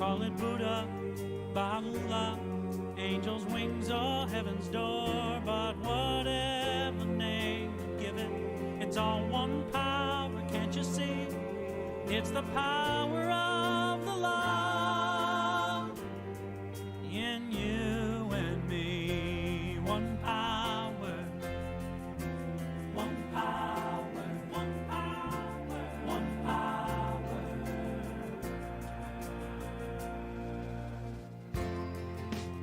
Call it Buddha, Baha'u'llah, angels' wings or heaven's door. But whatever name you give it, it's all one power, can't you see? It's the power of the love in you and me. One power, one power, one power, one power.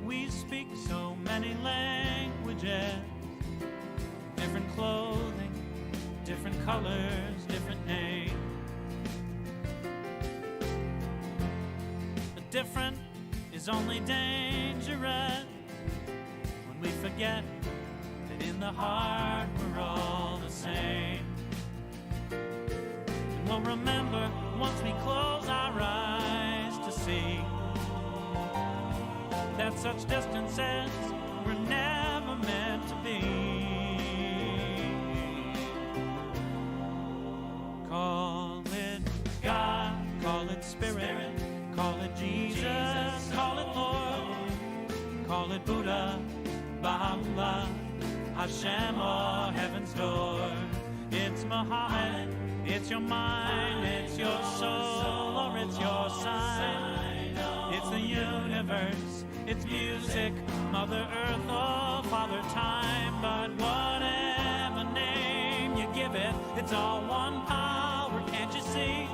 We speak so many languages, different clothing, different colors, different names. But different is only dangerous when we forget that in the heart we're all the same. And we'll remember once we close our eyes to see that such distances were never meant to be. Call it God, call it Spirit, call it Jesus, call it Lord, call it Buddha, Baha'u'llah, Hashem or heaven's door. It's Muhammad, it's your mind, it's your soul, or it's your sign. It's the universe, it's music, Mother Earth or Father Time. But whatever name you give it, it's all one power, can't you see?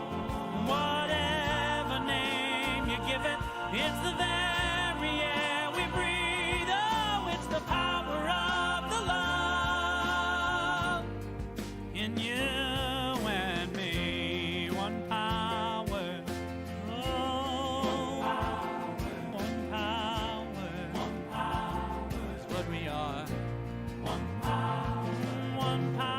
Whatever name you give it, it's the very air we breathe. Oh, it's the power of the love in you and me. One power, oh, one power, one power is what we are. One power, one power.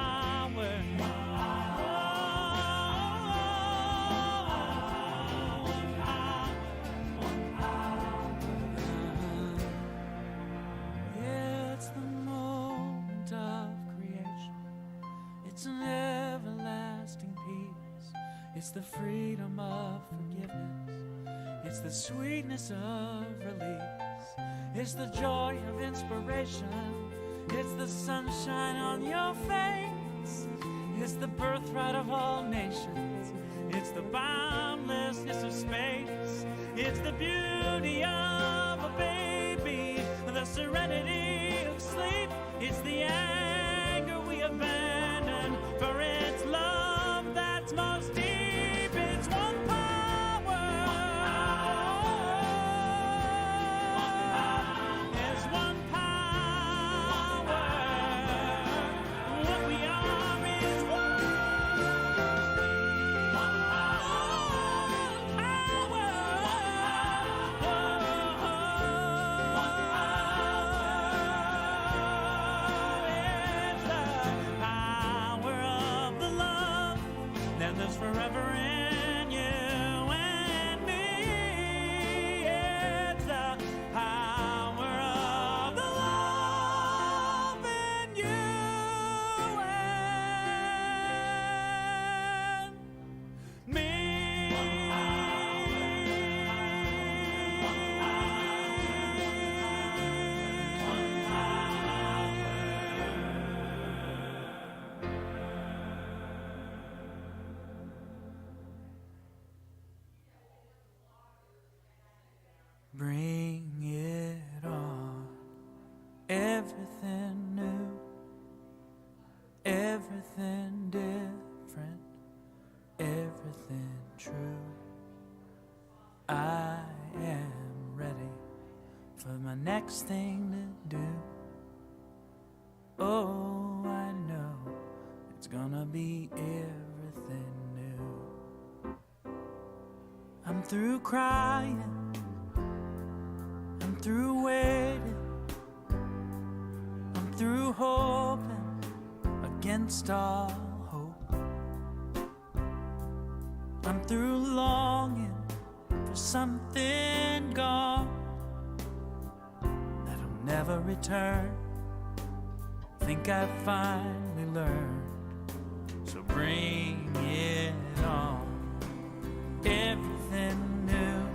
It's the freedom of forgiveness. It's the sweetness of release. It's the joy of inspiration. It's the sunshine on your face. It's the birthright of all nations. It's the boundlessness of space. It's the beauty of a baby, the serenity of sleep. It's the anger we abandon, for it's love that's most deep. It's one power. It's one power. What we are is one power. It's the power of the love that lives forever in you and me. It's the power of the love in you and me. Bring it on, everything new, everything different, everything true. I am ready for my next thing to do. Oh, I know it's gonna be everything new. I'm through crying, I'm through waiting, I'm through hoping against all hope. I'm through longing for something gone that'll never return. Think I finally learned, so bring it on. Everything new,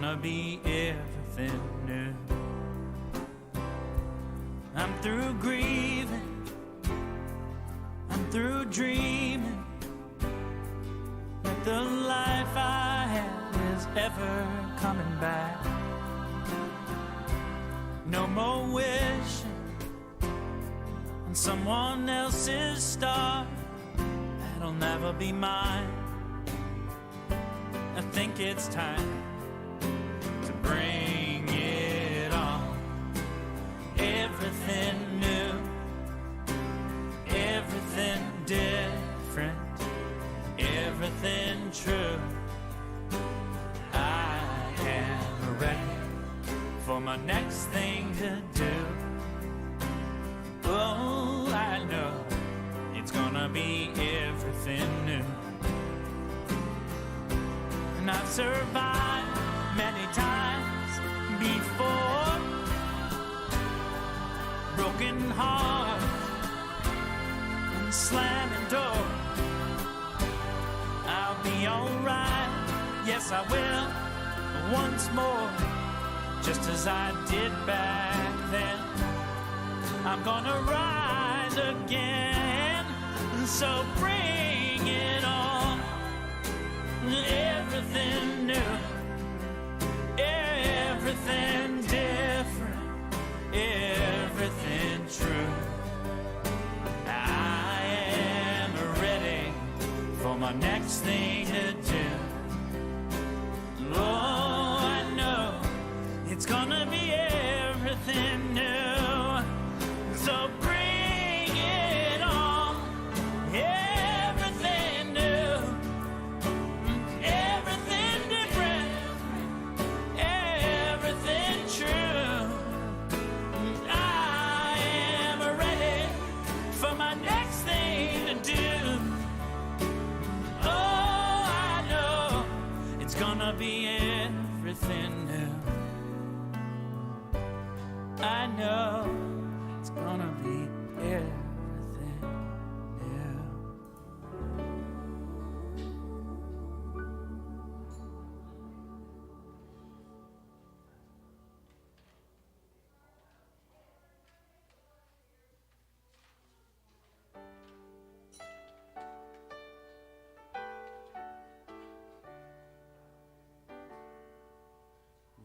gonna be everything new. I'm through grieving, I'm through dreaming that the life I had is ever coming back. No more wishing on someone else's star that'll never be mine. I think it's time to bring it on. Everything new, everything different, everything true. I am ready for my next thing to do. Oh, I know it's gonna be everything new. And I've survived many times before, broken hearts and slamming doors. I'll be alright, yes I will, once more, just as I did back then. I'm gonna rise again, so bring it on. Everything new, everything different, everything true. I am ready for my next thing to do. Oh, I know it's gonna be everything new, so bring it on. Everything new, everything different, everything true. I am ready for my next thing to do. Oh, I know it's gonna be everything new. I know it's gonna be everything new.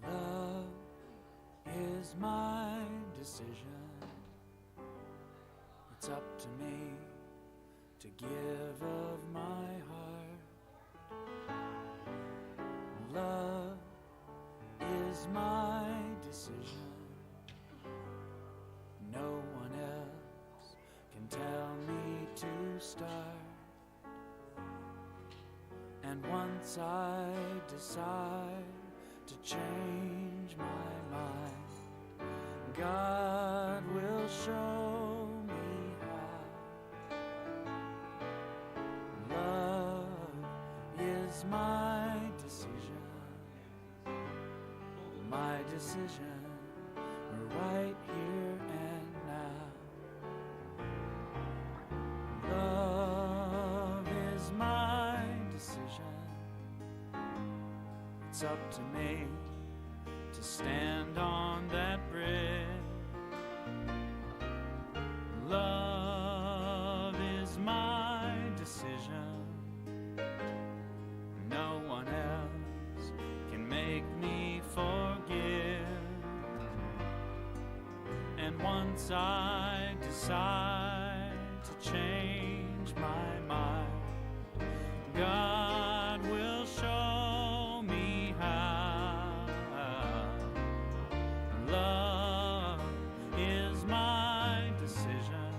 Love is my decision. It's up to me to give of my heart. Love is my decision. No one else can tell me to start. And once I decide to change my mind, God will show me how. Love is my decision, right here and now. Love is my decision. It's up to me to stand on that bridge. Love is my decision. No one else can make me forgive. And once I decide to change my mind, God will show me how. Love is my decision,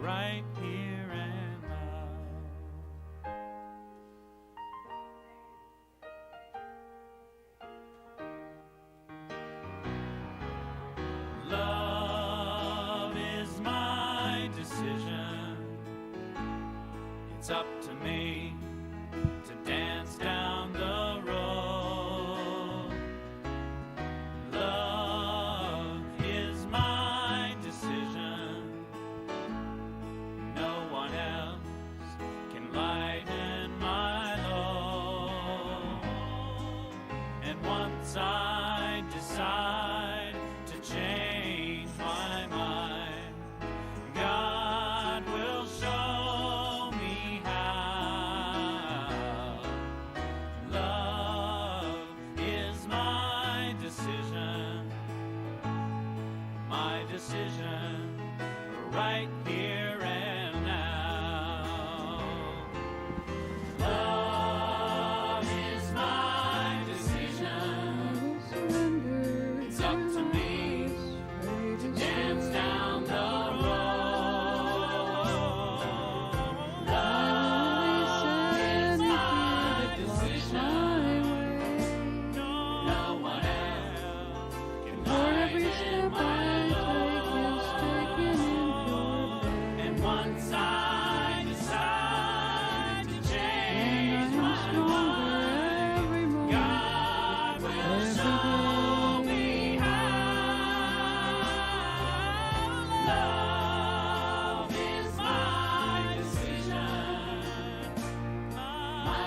right here and now. Love is my decision. It's up to me to dance down the road. Love is my decision. No one else can lighten my load.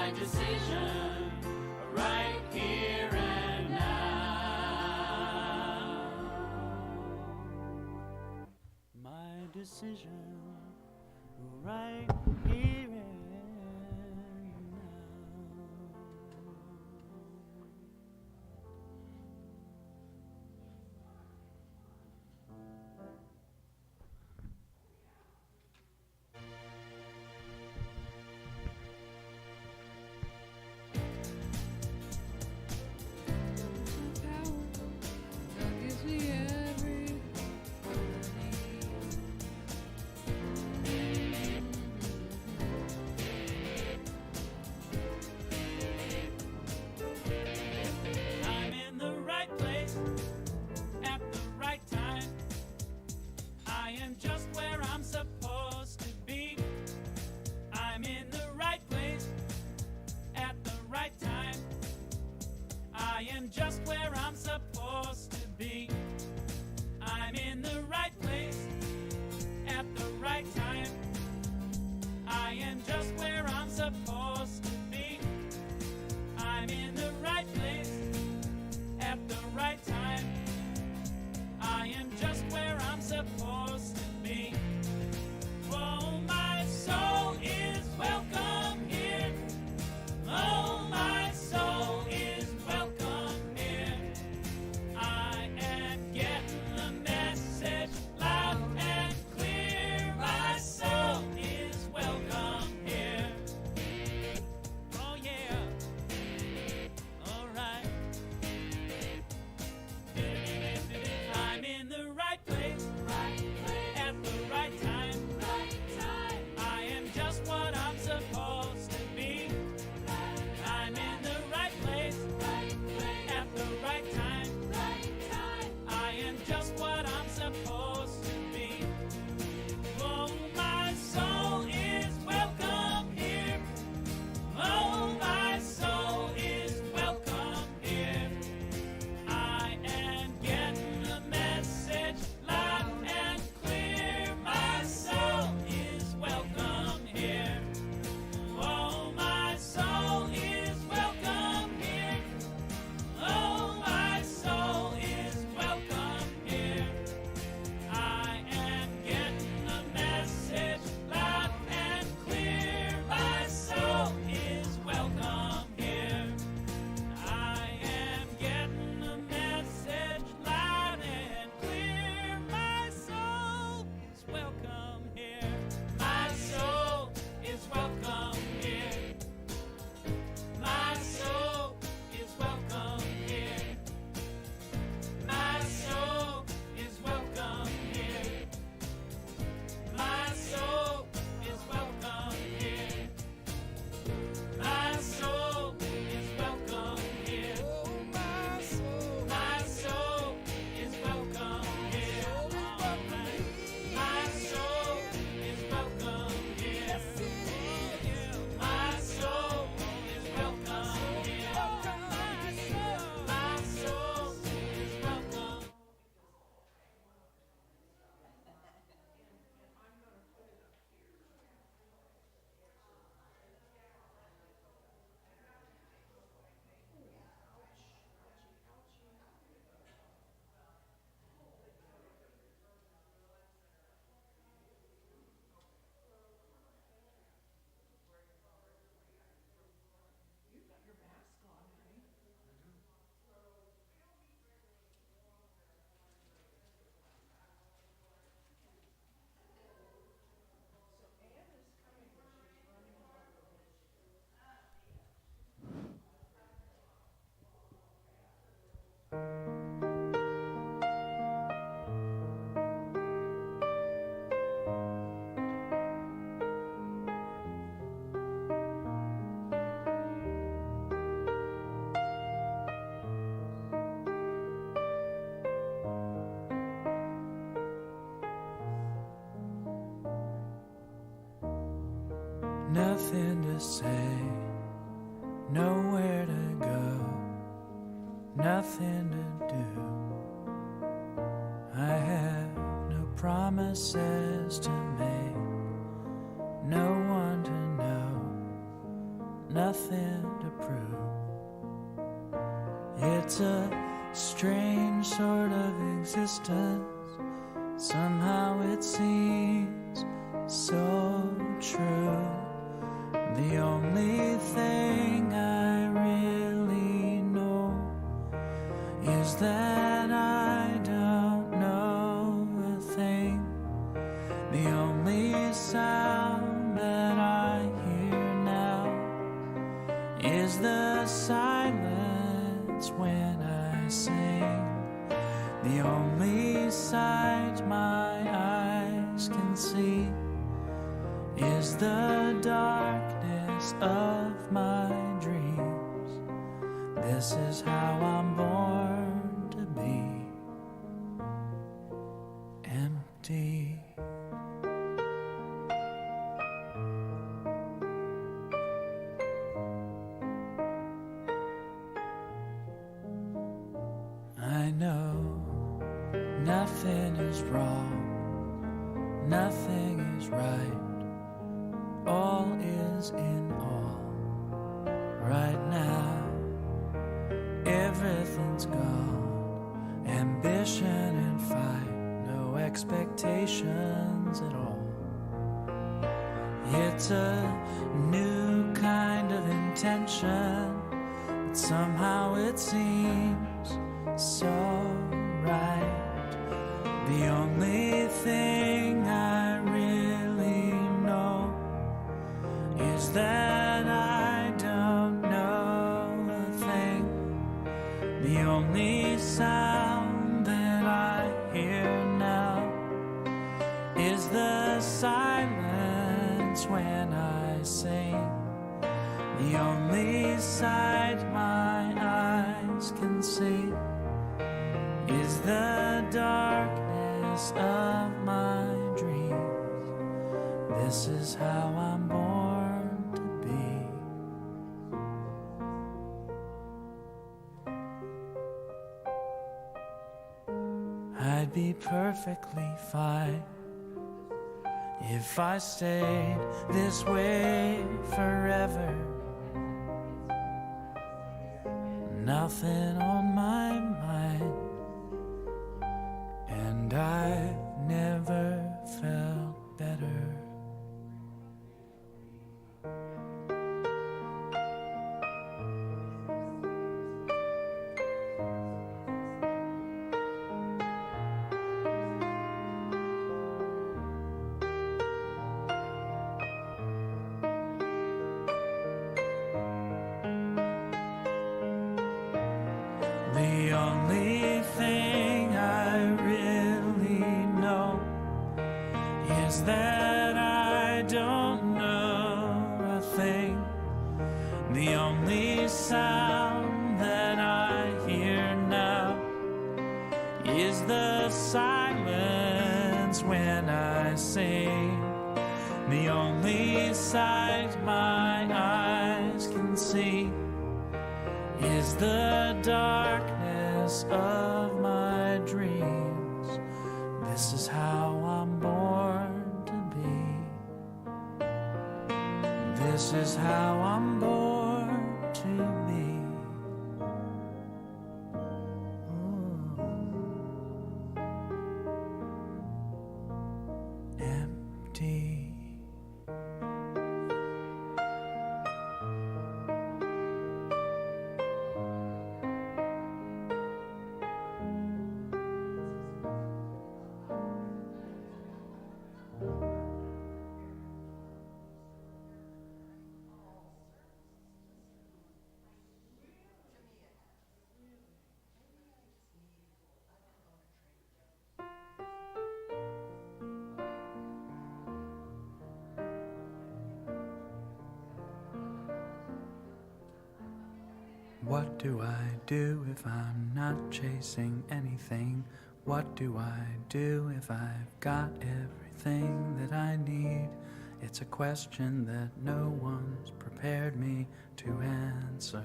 my decision right here and now. My decision right here and now. Just where I'm supposed to be. I'm in the right place at the right time. I am just where I'm supposed to be. I'm in the right place at the right time. I am just where I'm supposed to be. Oh, my soul is welcome here. Oh, my soul is welcome. Nothing to say, nowhere to go, nothing to do. I have no promises to make, no one to know, nothing nothing to prove. It's a strange sort of existence. Somehow it seems so true. The only thing I really know is that I don't know a thing. The only sound that I hear now is the silence when I sing. The only sight my eyes can see is the darkness of my dreams. This is how I'm born to be empty. I know nothing is wrong, nothing is right. All is in all. Right now, everything's gone. Ambition and fight, no expectations at all. It's a new kind of intention, but somehow it seems so right. The only thing I really know is that I don't know a thing. The only sound that I hear now is the silence when I sing. The only sight my eyes can see is the darkness of my dreams. This is how I'm born to be. I'd be perfectly fine if I stayed this way forever. Nothing on my mind, and I never felt better. The only thing I really know is that I don't know a thing. The only sound that I hear now is the silence when I sing. The only sight my eyes can see is the darkness of my dreams. This is how I'm born to be. This is how I'm born to be. Empty. What do I do if I'm not chasing anything? What do I do if I've got everything that I need? It's a question that no one's prepared me to answer.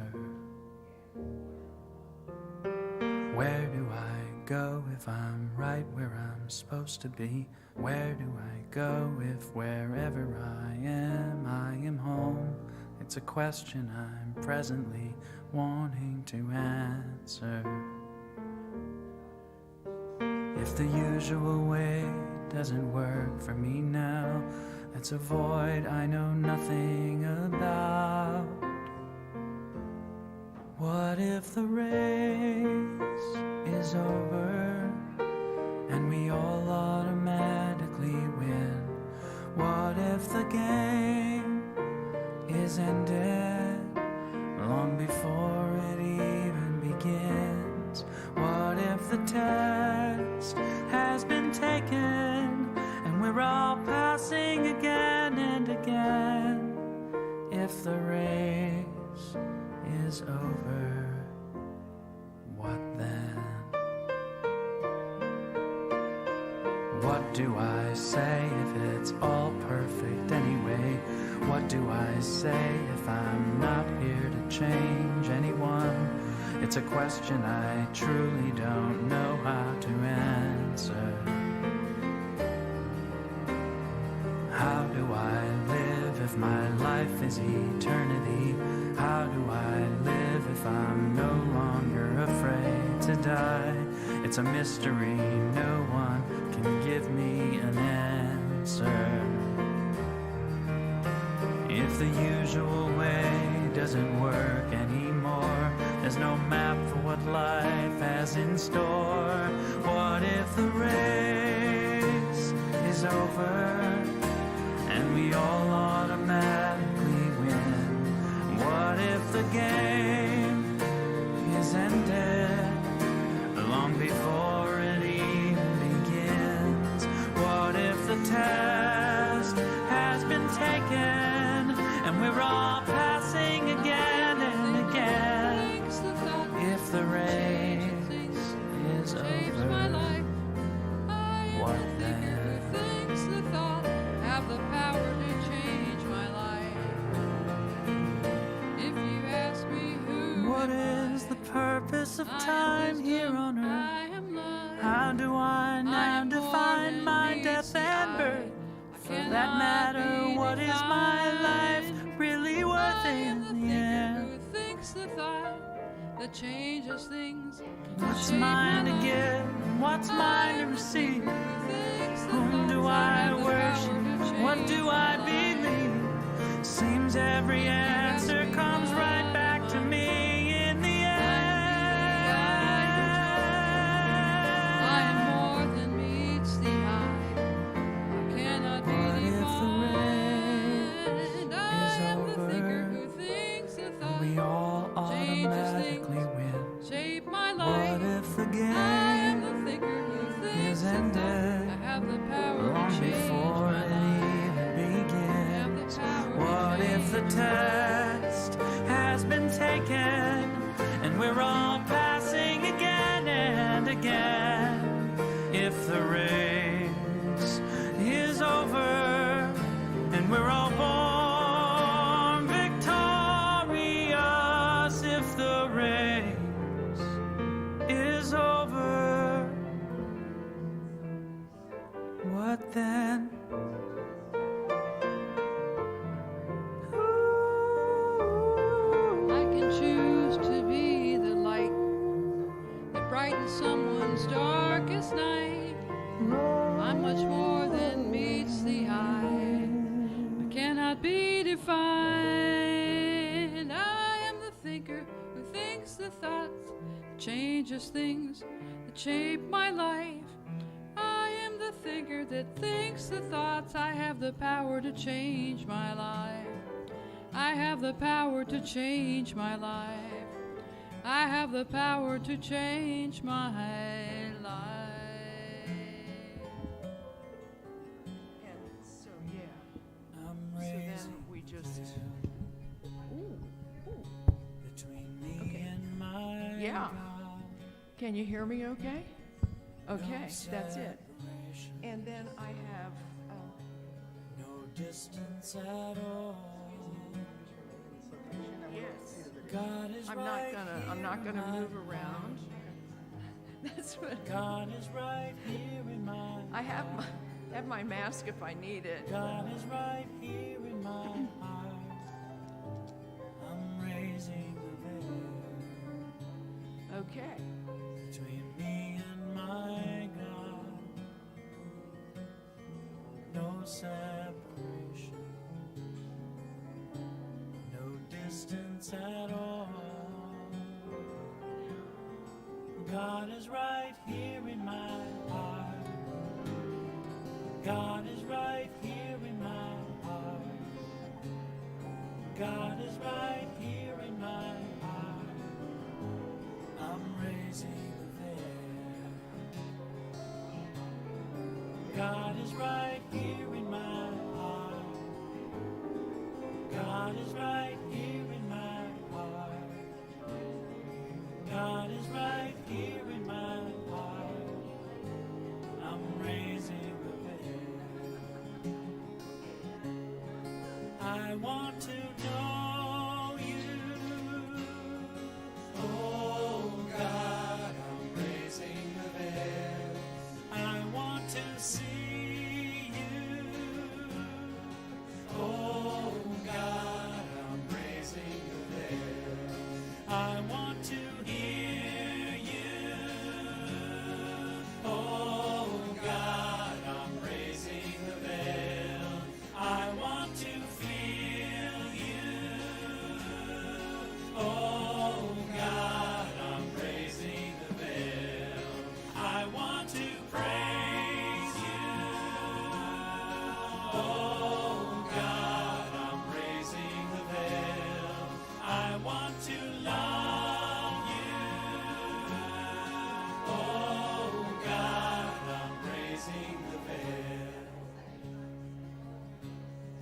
Where do I go if I'm right where I'm supposed to be? Where do I go if wherever I am home? It's a question I'm presently wanting to answer. If the usual way doesn't work for me now, that's a void I know nothing about. What if the race is over and we all automatically win? What if the game is ended long before it even begins? What if the test has been taken and we're all passing again and again? If the race is over, what then? What do I say if it's all perfect anyway? What do I say if I'm not here to change anyone? It's a question I truly don't know how to answer. How do I live if my life is eternity? How do I live if I'm no longer afraid to die? It's a mystery, no one can give me an answer. If the usual way doesn't work anymore, there's no map for what life has in store. What if the race is over and we all automatically win? What if the game is ended long before it even begins? What if the test has been taken and we're all passing again and again? If the race is over, what then? Have the power to change my life. If you ask me who What is the purpose of time here on earth? How do I now define my death and birth? For that matter, what is my life really worth in the end? Who thinks the thought that changes things? What's mine to give? What's mine to receive? Whom do I worship? What do I believe? Seems every answer comes right back to me in the end. I am more than meets the eye. I cannot be defined. I am the thinker who thinks the thought We all automatically win. shape my life. What if the I am game the thinker who thinks is the thought. ended I have the power long to change before my it life. even begins? What if the test has been taken and we're all passing again and again? If the race is over and we're all born victorious, if the race is over, what then? I can choose to be the light that brightens someone's darkest night. I'm much more than meets the eye. I cannot be defined. I am the thinker who thinks the thoughts that changes things that shape my life. I am the thinker that thinks the thoughts. I have the power to change my life. I have the power to change my life. I have the power to change my life. And so, yeah. I'm So then raising we just. between me Okay. and my Yeah. God. Can you hear me okay? Okay, No that's it. separation, And then I have. no distance at all. Yes. God is I'm right not here gonna in move my around. That's what. God is right here in my I have my mask if I need it. God is right here in my heart. Okay. between me and my God. No separation, no distance at all. God is right here in my heart. God is right here in my heart. God is right here in my heart. I'm raising the veil. God is right here in my heart. God is right here in my heart. God is right here in my heart. I'm raising the veil. I want to know you. Oh God, I'm raising the veil. I want to see you. Oh God, I'm raising the veil. I want to hear you. Oh God, I'm raising the veil. I want to feel you. Oh God, I'm raising the veil. I want to praise you. Oh God, I'm raising the veil. I want to love you. Oh God, I'm raising the veil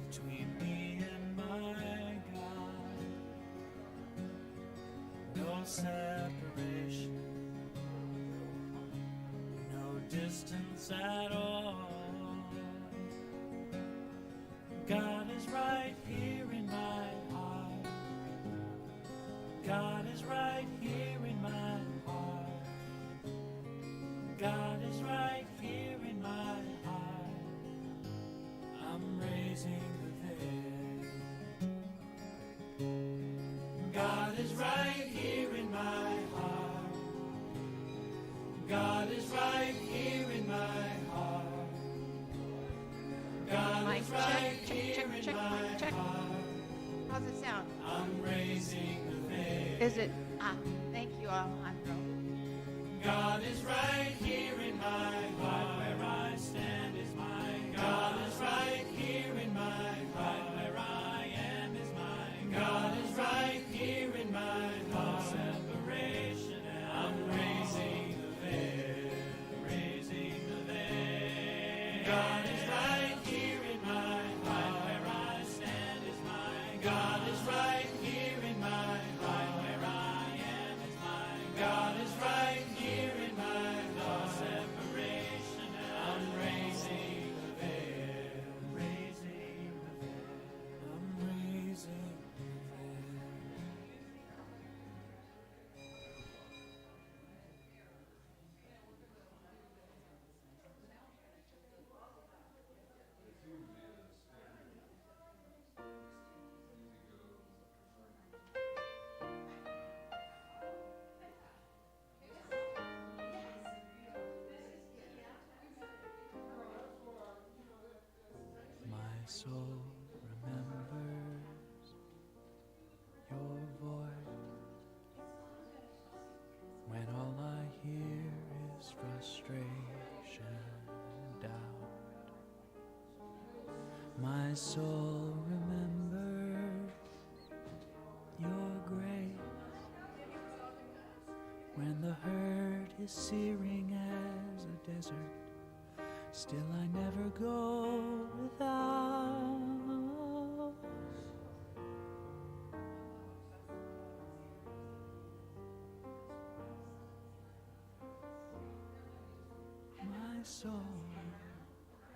between me and my God. No separation, no distance at all. God is right here in my heart. God is right here in my heart. God is right here in my heart. I'm raising the veil. God is right here in my heart. God is right here in my heart. God Mic is right check, here check, in check, my mic check. heart. How's it sound? I'm raising the veil. Is it? Thank you, Alejandro. God is right here in my heart. Where I stand is mine. God is right here in my heart. Where I am is mine. God is right here in my heart. Separation. I'm raising the veil. Raising the veil. God is right here in my heart. Where I stand is mine. God is right here in my heart. Where I am is mine. God is right here in my heart. Separation. I'm raising the veil. Raising the veil. I'm raising the veil. My soul remembers your voice when all I hear is frustration, doubt. My soul remembers your grace when the hurt is searing as a desert. Still I never go without. My soul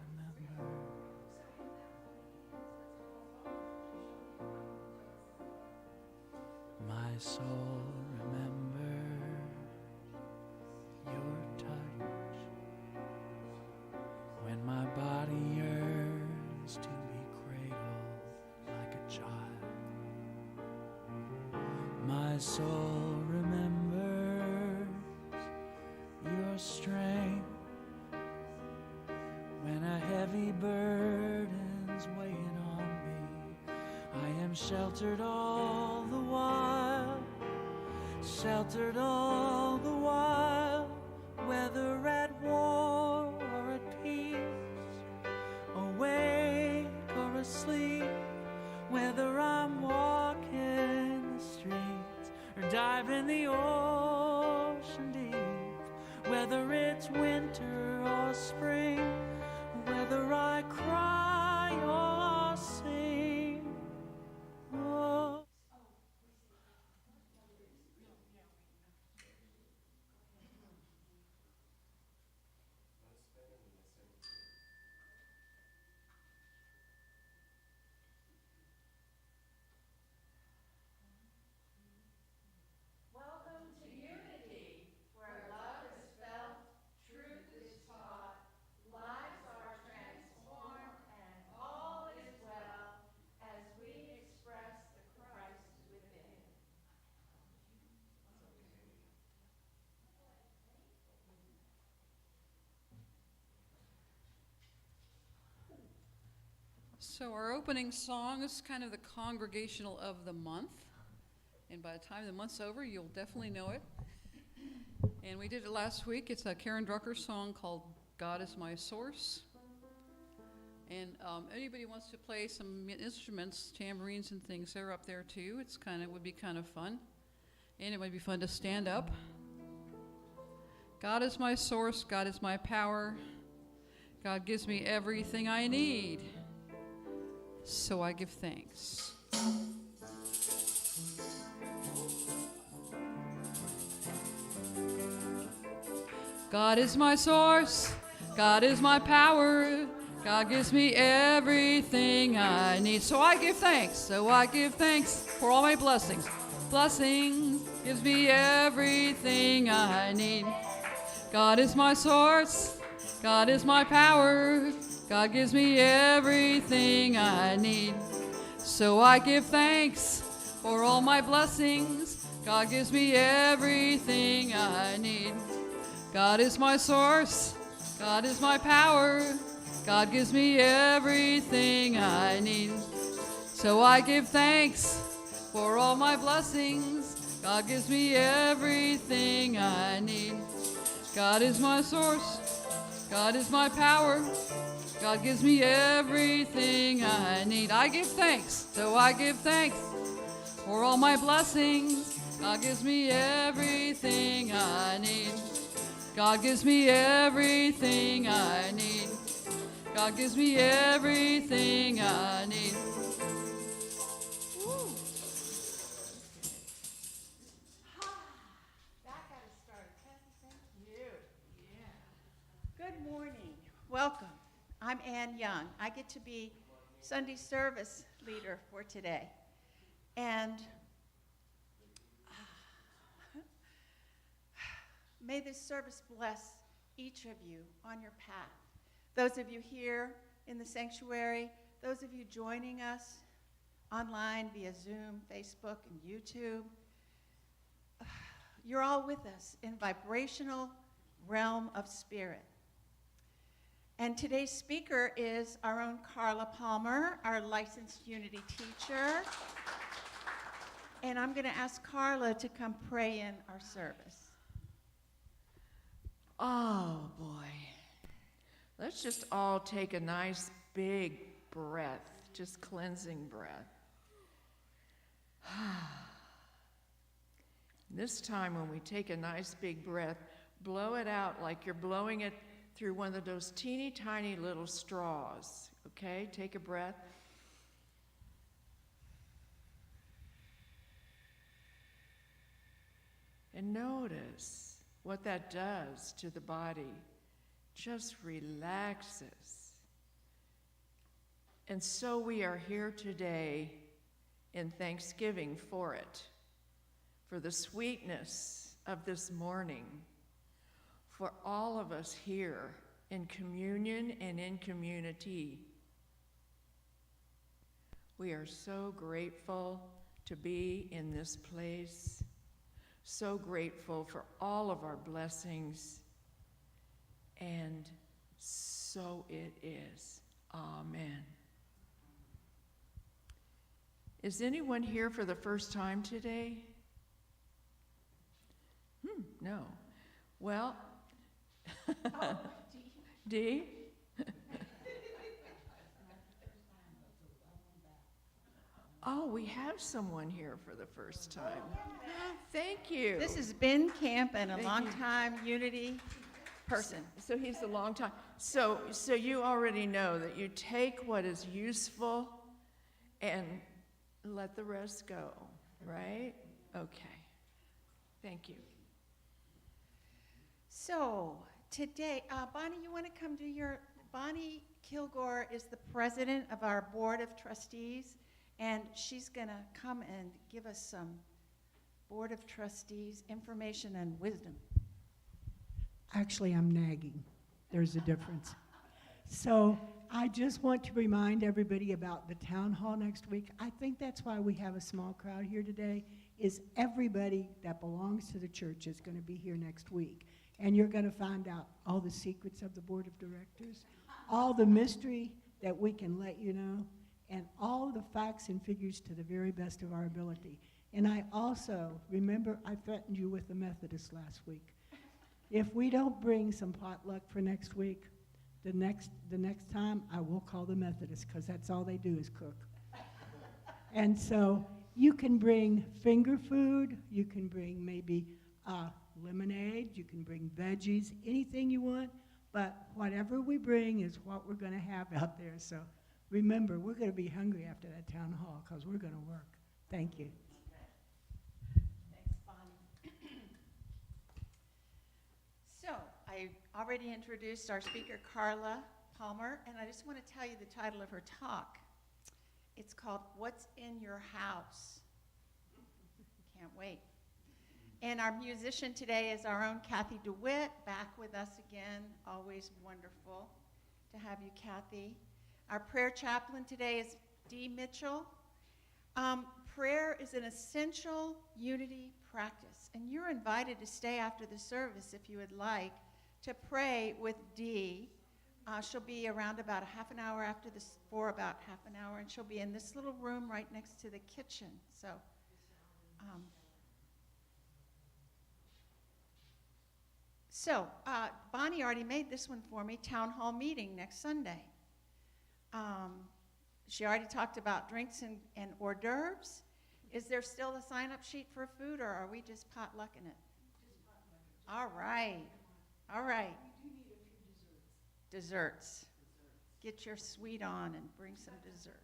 remembers. My soul remembers your touch when my body yearns to be cradled like a child. My soul remembers sheltered all the while, sheltered all the while, whether at war or at peace, awake or asleep, whether I'm walking the streets or diving the ocean deep, whether it's winter or spring, whether I cry or sing. Oh. Welcome to unity, where love is felt, truth is taught, lives are transformed, and all is well as we express the Christ within. So our opening song is kind of the congregational of the month. And by the time the month's over, you'll definitely know it. And we did it last week. It's a Karen Drucker song called God is My Source. And anybody wants to play some instruments, tambourines and things, they're up there too. Would be kind of fun. And it might be fun to stand up. God is my source. God is my power. God gives me everything I need. So I give thanks. God is my source. God is my power. God gives me everything I need. So I give thanks. So I give thanks for all my blessings. Blessings gives me everything I need. God is my source. God is my power. God gives me everything I need. So I give thanks for all my blessings. God gives me everything I need. God is my source. God is my power. God gives me everything I need. So I give thanks for all my blessings. God gives me everything I need. God is my source. God is my power. God gives me everything I need. I give thanks. So I give thanks for all my blessings. God gives me everything I need. God gives me everything I need. God gives me everything I need. Woo. That got us started. Thank you. Yeah. Good morning. Welcome. I'm Ann Young. I get to be Sunday service leader for today. And may this service bless each of you on your path. Those of you here in the sanctuary, those of you joining us online via Zoom, Facebook, and YouTube, you're all with us in vibrational realm of spirit. And today's speaker is our own Carla Palmer, our licensed Unity teacher. And I'm going to ask Carla to come pray in our service. Oh, boy. Let's just all take a nice big breath, just cleansing breath. This time when we take a nice big breath, blow it out like you're blowing it through one of those teeny tiny little straws. Okay, take a breath. And notice what that does to the body. Just relaxes. And so we are here today in thanksgiving for it, for the sweetness of this morning, for all of us here in communion and in community. We are so grateful to be in this place, so grateful for all of our blessings, and so it is. Amen. Is anyone here for the first time today? No. Well, Dee? Oh, we have someone here for the first time. Thank you. This is Ben Camp and a Thank you. longtime Unity person. So he's a long time. So you already know that you take what is useful and let the rest go, right? Okay. Thank you. So today, Bonnie, you want to come to your, Bonnie Kilgore is the president of our Board of Trustees, and she's going to come and give us some Board of Trustees information and wisdom. Actually, I'm nagging. There's a difference. So I just want to remind everybody about the town hall next week. I think that's why we have a small crowd here today, is everybody that belongs to the church is going to be here next week. And you're going to find out all the secrets of the board of directors, all the mystery that we can let you know, and all the facts and figures to the very best of our ability. And I also, remember I threatened you with the Methodists last week. If we don't bring some potluck for next week, the next time I will call the Methodists, because that's all they do is cook. And so you can bring finger food, you can bring maybe lemonade, you can bring veggies, anything you want, but whatever we bring is what we're going to have out there. So remember, we're going to be hungry after that town hall because we're going to work. Thank you. Thanks, Bonnie. So I already introduced our speaker, Carla Palmer, and I just want to tell you the title of her talk. It's called What's in Your House? Can't wait. And our musician today is our own Kathy DeWitt, back with us again. Always wonderful to have you, Kathy. Our prayer chaplain today is Dee Mitchell. Prayer is an essential unity practice, and you're invited to stay after the service if you would like to pray with Dee. She'll be around about a half an hour after this, for about half an hour, and she'll be in this little room right next to the kitchen. So, Bonnie already made this one for me, town hall meeting next Sunday. She already talked about drinks and hors d'oeuvres. Is there still a sign-up sheet for food, or are we just potlucking it? Just potlucking. All right. All right. We do need a few desserts. Get your sweet on and bring some dessert.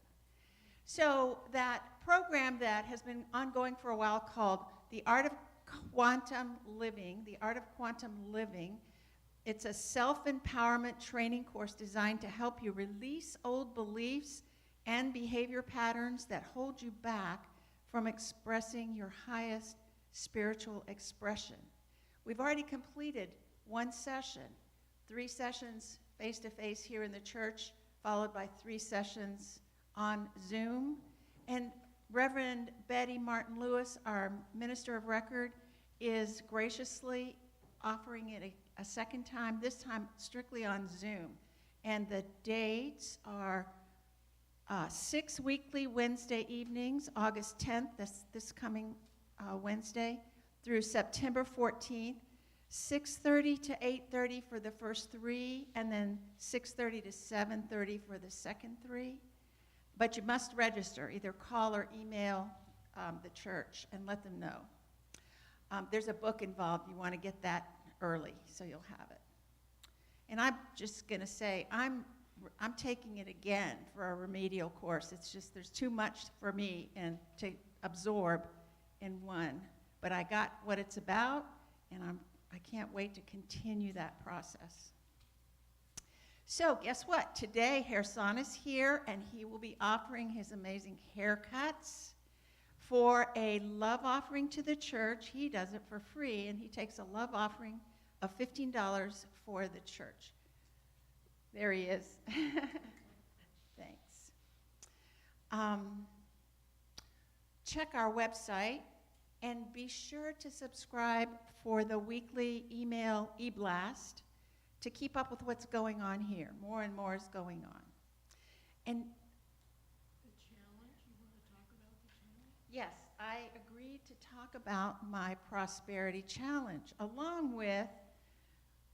So that program that has been ongoing for a while called The Art of Quantum Living, it's a self-empowerment training course designed to help you release old beliefs and behavior patterns that hold you back from expressing your highest spiritual expression. We've already completed one session, 3 sessions face-to-face here in the church, followed by 3 sessions on Zoom. And Reverend Betty Martin Lewis, our minister of record, is graciously offering it a second time, this time strictly on Zoom. And the dates are 6 weekly Wednesday evenings, August 10th, this coming Wednesday, through September 14th, 6:30 to 8:30 for the first 3, and then 6:30 to 7:30 for the second 3. But you must register, either call or email the church and let them know. There's a book involved. You want to get that early, so you'll have it. And I'm just going to say, I'm taking it again for a remedial course. It's just there's too much for me and to absorb in one. But I got what it's about, and I can't wait to continue that process. So guess what? Today, Hairson is here, and he will be offering his amazing haircuts for a love offering to the church. He does it for free, and he takes a love offering of $15 for the church. There he is. Thanks. Check our website, and be sure to subscribe for the weekly email e-blast to keep up with what's going on here. More and more is going on. And The challenge, you want to talk about the Yes, I agreed to talk about my prosperity challenge, along with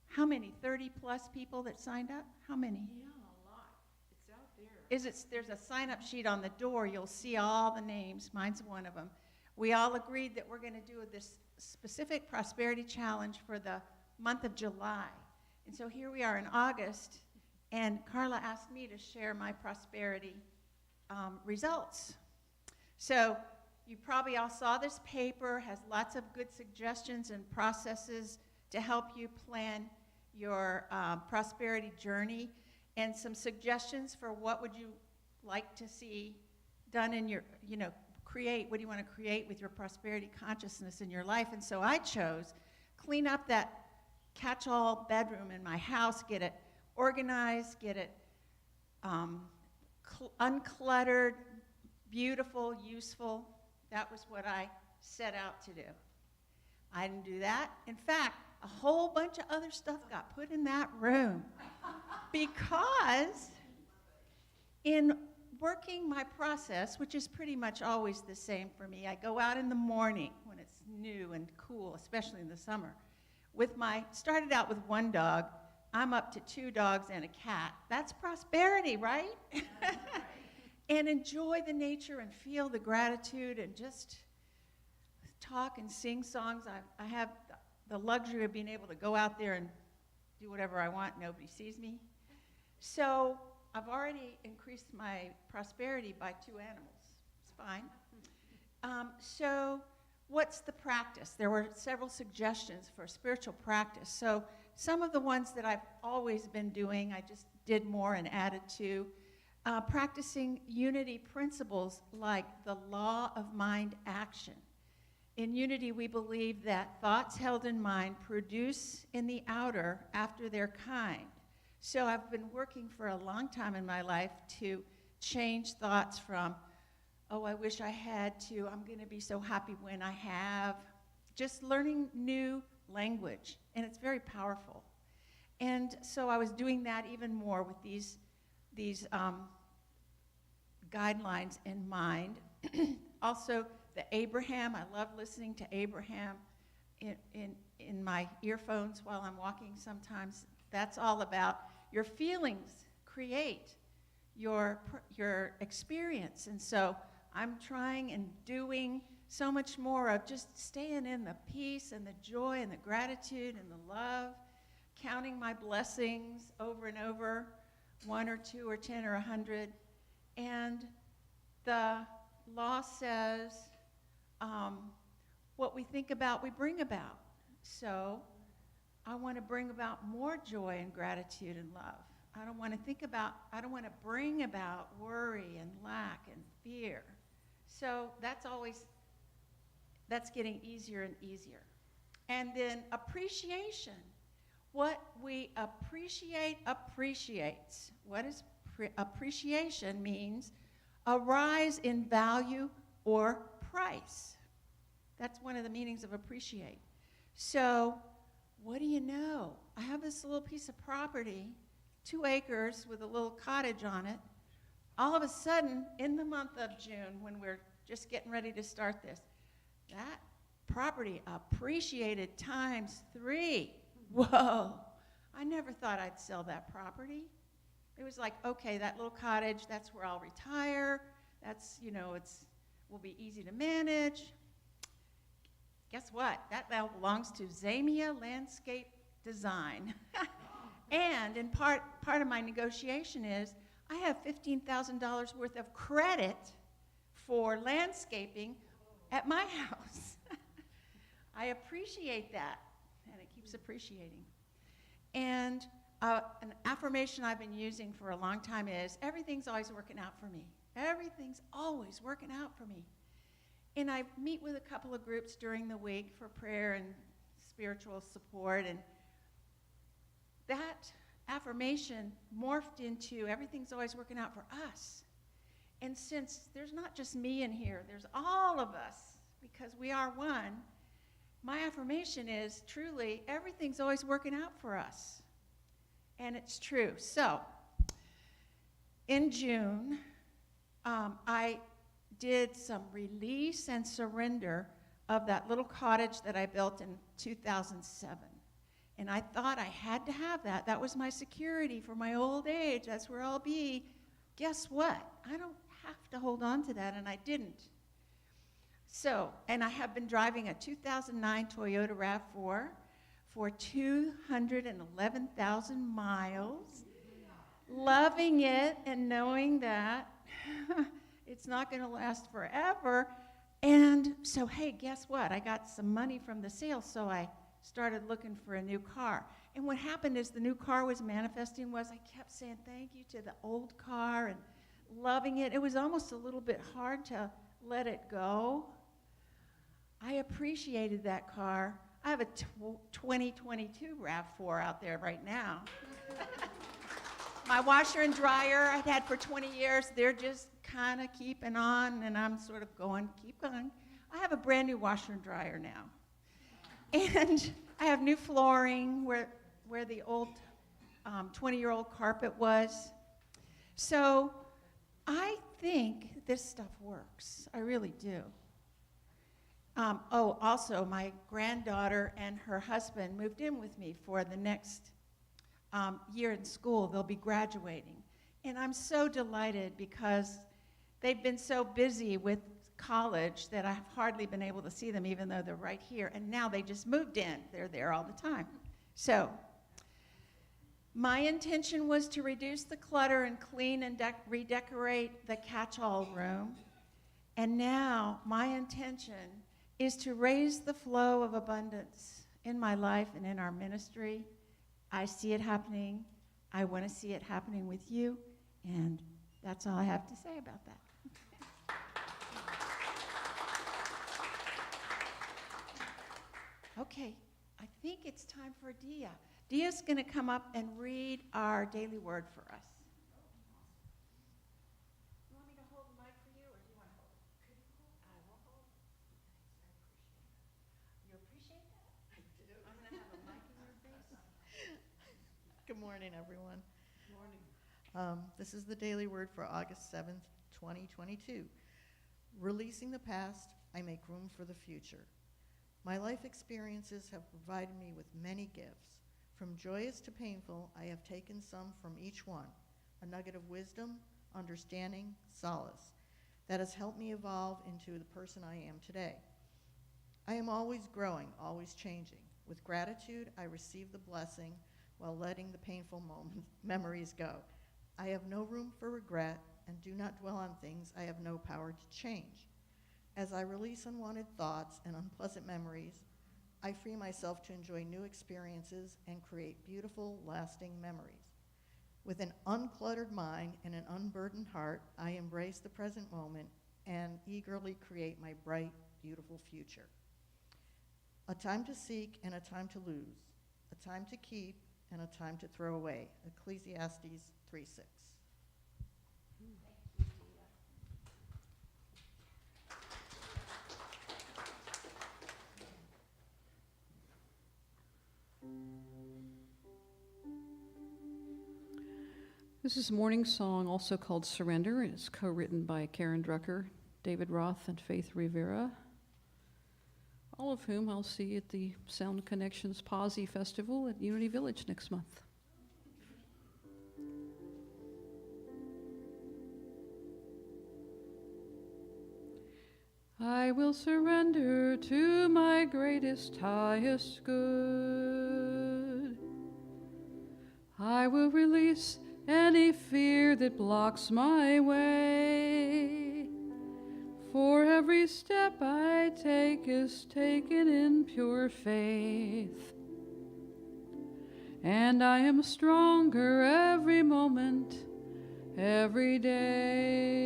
how many? 30 plus people that signed up? How many? Yeah, a lot. It's out there. There's a sign-up sheet on the door. You'll see all the names. Mine's one of them. We all agreed that we're going to do this specific prosperity challenge for the month of July. And so here we are in August, and Carla asked me to share my prosperity results. So you probably all saw this paper, has lots of good suggestions and processes to help you plan your prosperity journey, and some suggestions for what would you like to see done in your, what do you want to create with your prosperity consciousness in your life. And so I chose clean up that catch-all bedroom in my house, get it organized, get it uncluttered, beautiful, useful. That was what I set out to do. I didn't do that. In fact, a whole bunch of other stuff got put in that room because in working my process, which is pretty much always the same for me, I go out in the morning when it's new and cool, especially in the summer, started out with one dog, I'm up to 2 dogs and a cat. That's prosperity, right? And enjoy the nature and feel the gratitude and just talk and sing songs. I have the luxury of being able to go out there and do whatever I want. Nobody sees me. So I've already increased my prosperity by 2 animals. It's fine. So what's the practice? There were several suggestions for spiritual practice. So some of the ones that I've always been doing, I just did more and added to. Practicing unity principles like the law of mind action. In unity, we believe that thoughts held in mind produce in the outer after their kind. So I've been working for a long time in my life to change thoughts from, oh, I wish I had to, I'm going to be so happy when I have. Just learning new language, and it's very powerful. And so I was doing that even more with these guidelines in mind. Also, the Abraham, I love listening to Abraham in my earphones while I'm walking sometimes. That's all about your feelings create your experience. And so I'm trying and doing so much more of just staying in the peace and the joy and the gratitude and the love, counting my blessings over and over, 1 or 2 or 10 or 100. And the law says, what we think about, we bring about. So I want to bring about more joy and gratitude and love. I don't want to bring about worry and lack and fear. So that's getting easier and easier. And then appreciation. What we appreciate appreciates. What is appreciation means a rise in value or price. That's one of the meanings of appreciate. So, what do you know? I have this little piece of property, 2 acres with a little cottage on it. All of a sudden, in the month of June, when we're just getting ready to start this, that property appreciated times 3. Whoa! I never thought I'd sell that property. It was like, okay, that little cottage, that's where I'll retire. That's, will be easy to manage. Guess what? That now belongs to Zamia Landscape Design. And in part of my negotiation is I have $15,000 worth of credit for landscaping at my house. I appreciate that, and it keeps appreciating. And an affirmation I've been using for a long time is, everything's always working out for me. Everything's always working out for me. And I meet with a couple of groups during the week for prayer and spiritual support, and that affirmation morphed into everything's always working out for us. And since there's not just me in here, there's all of us, because we are one, my affirmation is truly everything's always working out for us. And it's true. So, in June, I did some release and surrender of that little cottage that I built in 2007. And I thought I had to have that. That was my security for my old age. That's where I'll be. Guess what? I don't have to hold on to that, and I didn't. So, and I have been driving a 2009 Toyota RAV4 for 211,000 miles, loving it and knowing that it's not going to last forever. And so, hey, guess what? I got some money from the sale, so I started looking for a new car. And what happened is the new car was manifesting was I kept saying thank you to the old car and loving it. It was almost a little bit hard to let it go. I appreciated that car. I have a 2022 RAV4 out there right now. My washer and dryer I'd had for 20 years, they're just kind of keeping on, and I'm sort of going, keep going. I have a brand new washer and dryer now. And I have new flooring where the old 20-year-old carpet was. So I think this stuff works. I really do. Also, my granddaughter and her husband moved in with me for the next year in school. They'll be graduating. And I'm so delighted because they've been so busy with college that I've hardly been able to see them, even though they're right here. And now they just moved in. They're there all the time. So my intention was to reduce the clutter and clean and redecorate the catch-all room. And now my intention is to raise the flow of abundance in my life and in our ministry. I see it happening. I want to see it happening with you. And that's all I have to say about that. Okay, I think it's time for Dia. Dia's going to come up and read our daily word for us. You want me to hold the mic for you, or do you want to hold it? I will hold it. You appreciate that? I do. I'm going to have a mic in your face. Good morning, everyone. Good morning. This is the daily word for August 7th, 2022. Releasing the past, I make room for the future. My life experiences have provided me with many gifts. From joyous to painful, I have taken some from each one, a nugget of wisdom, understanding, solace, that has helped me evolve into the person I am today. I am always growing, always changing. With gratitude, I receive the blessing while letting the painful memories go. I have no room for regret and do not dwell on things I have no power to change. As I release unwanted thoughts and unpleasant memories, I free myself to enjoy new experiences and create beautiful, lasting memories. With an uncluttered mind and an unburdened heart, I embrace the present moment and eagerly create my bright, beautiful future. A time to seek and a time to lose, a time to keep and a time to throw away. Ecclesiastes 3:6. This is a morning song, also called Surrender. It's co-written by Karen Drucker, David Roth, and Faith Rivera, all of whom I'll see at the Sound Connections Posse Festival at Unity Village next month. I will surrender to my greatest, highest good. I will release any fear that blocks my way. For every step I take is taken in pure faith. And I am stronger every moment, every day.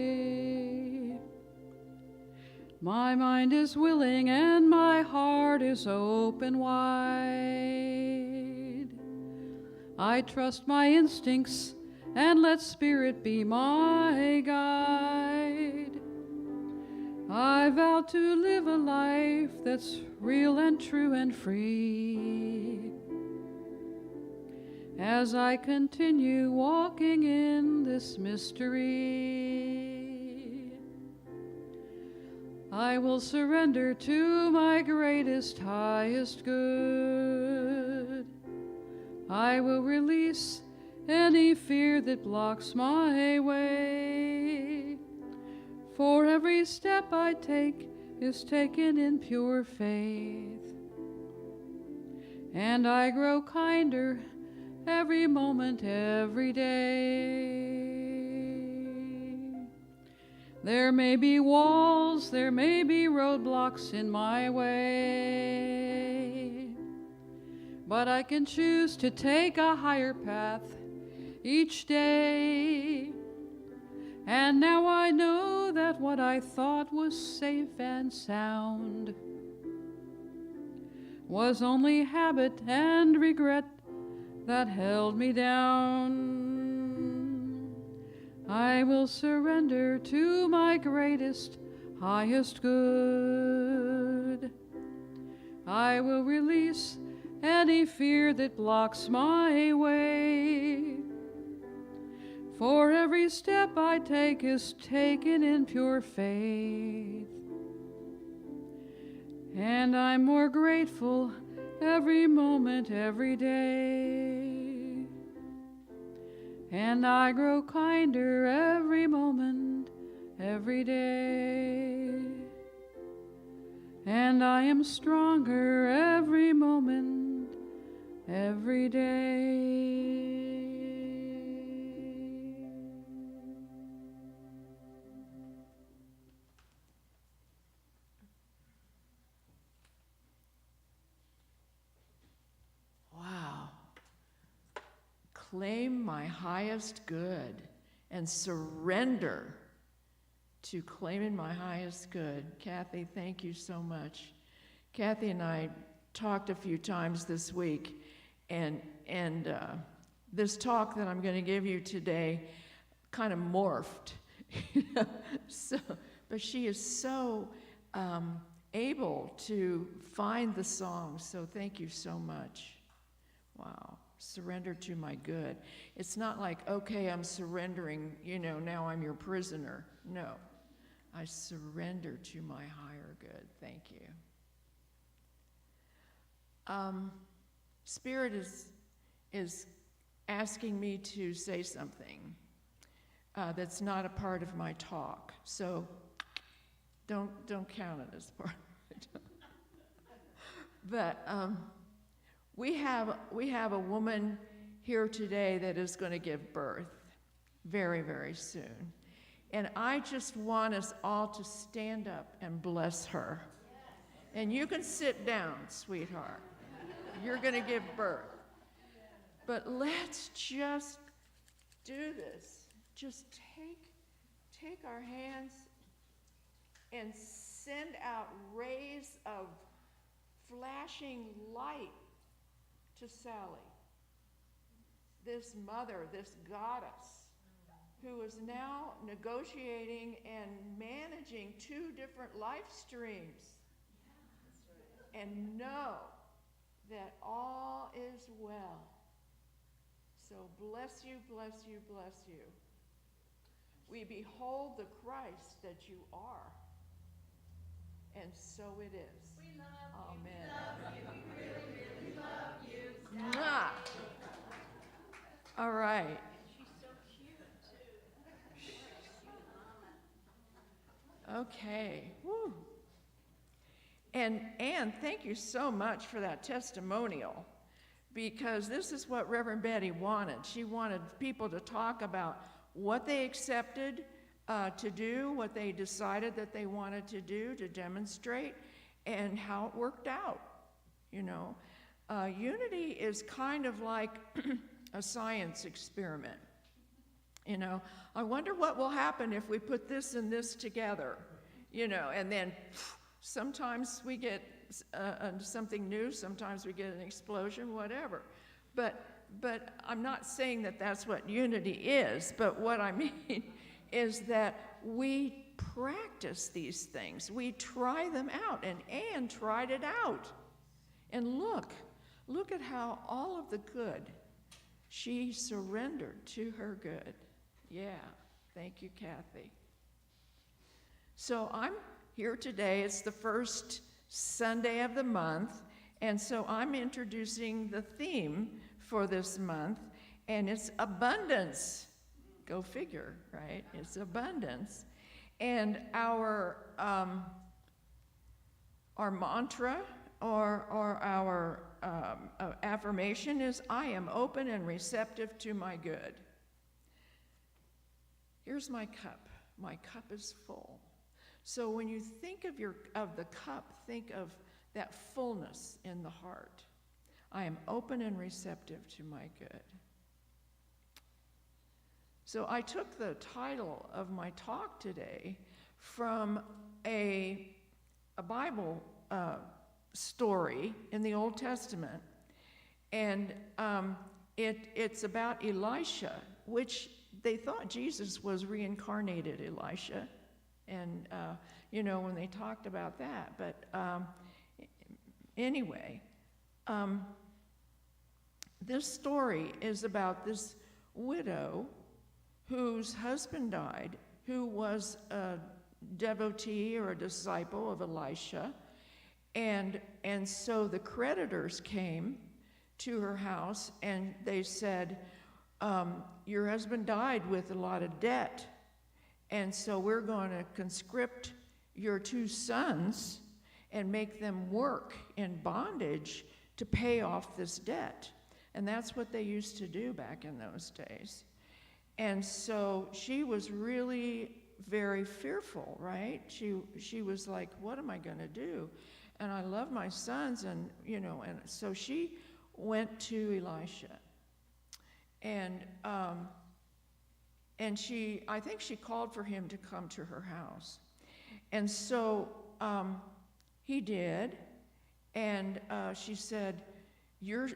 My mind is willing and my heart is open wide. I trust my instincts and let Spirit be my guide. I vow to live a life that's real and true and free. As I continue walking in this mystery, I will surrender to my greatest, highest good. I will release any fear that blocks my way. For every step I take is taken in pure faith. And I grow kinder every moment, every day. There may be walls, there may be roadblocks in my way, but I can choose to take a higher path each day. And now I know that what I thought was safe and sound was only habit and regret that held me down. I will surrender to my greatest, highest good. I will release any fear that blocks my way. For every step I take is taken in pure faith. And I'm more grateful every moment, every day. And I grow kinder every moment, every day. And I am stronger every moment, every day. Wow. Claim my highest good and surrender to claiming my highest good. Kathy, thank you so much. Kathy and I talked a few times this week, and this talk that I'm going to give you today kind of morphed. But she is so able to find the songs, so thank you so much. Wow. Surrender to my good. It's not like, okay, I'm surrendering, now I'm your prisoner. No. I surrender to my higher good. Thank you. Spirit is asking me to say something that's not a part of my talk. So don't count it as part of it. But we have a woman here today that is going to give birth very, very soon. And I just want us all to stand up and bless her. And you can sit down, sweetheart. You're going to give birth. But let's just do this. Just take our hands and send out rays of flashing light to Sally, this mother, this goddess, who is now negotiating and managing 2 different life streams. And know that all is well. So bless you, bless you, bless you. We behold the Christ that you are. And so it is. We love Amen. You. We love you. We really, really love you. Mwah. All right. She's so cute, too. Okay. Woo. And Anne, thank you so much for that testimonial, because this is what Reverend Betty wanted. She wanted people to talk about what they accepted to do, what they decided that they wanted to do to demonstrate, and how it worked out. Unity is kind of like a science experiment. I wonder what will happen if we put this and this together, and then sometimes we get something new, sometimes we get an explosion, whatever. But I'm not saying that that's what unity is, but what I mean is that we practice these things. We try them out, and Anne tried it out. And look at how all of the good, she surrendered to her good. Yeah, thank you, Kathy. So here today. It's the first Sunday of the month, and so I'm introducing the theme for this month, and it's abundance. Go figure, right? It's abundance. And our mantra or our affirmation is, I am open and receptive to my good. Here's my cup. My cup is full. So when you think of the cup, think of that fullness in the heart. I am open and receptive to my good. So I took the title of my talk today from a Bible story in the Old Testament, and it's about Elisha, which they thought Jesus was reincarnated Elisha, and when they talked about that. But anyway, this story is about this widow whose husband died, who was a devotee or a disciple of Elisha, and so the creditors came to her house and they said, your husband died with a lot of debt, and so we're going to conscript your 2 sons and make them work in bondage to pay off this debt. And that's what they used to do back in those days. And so she was really very fearful, right? She was like, what am I going to do? And I love my sons, and so she went to Elisha. And I think she called for him to come to her house. And so he did, and she said, your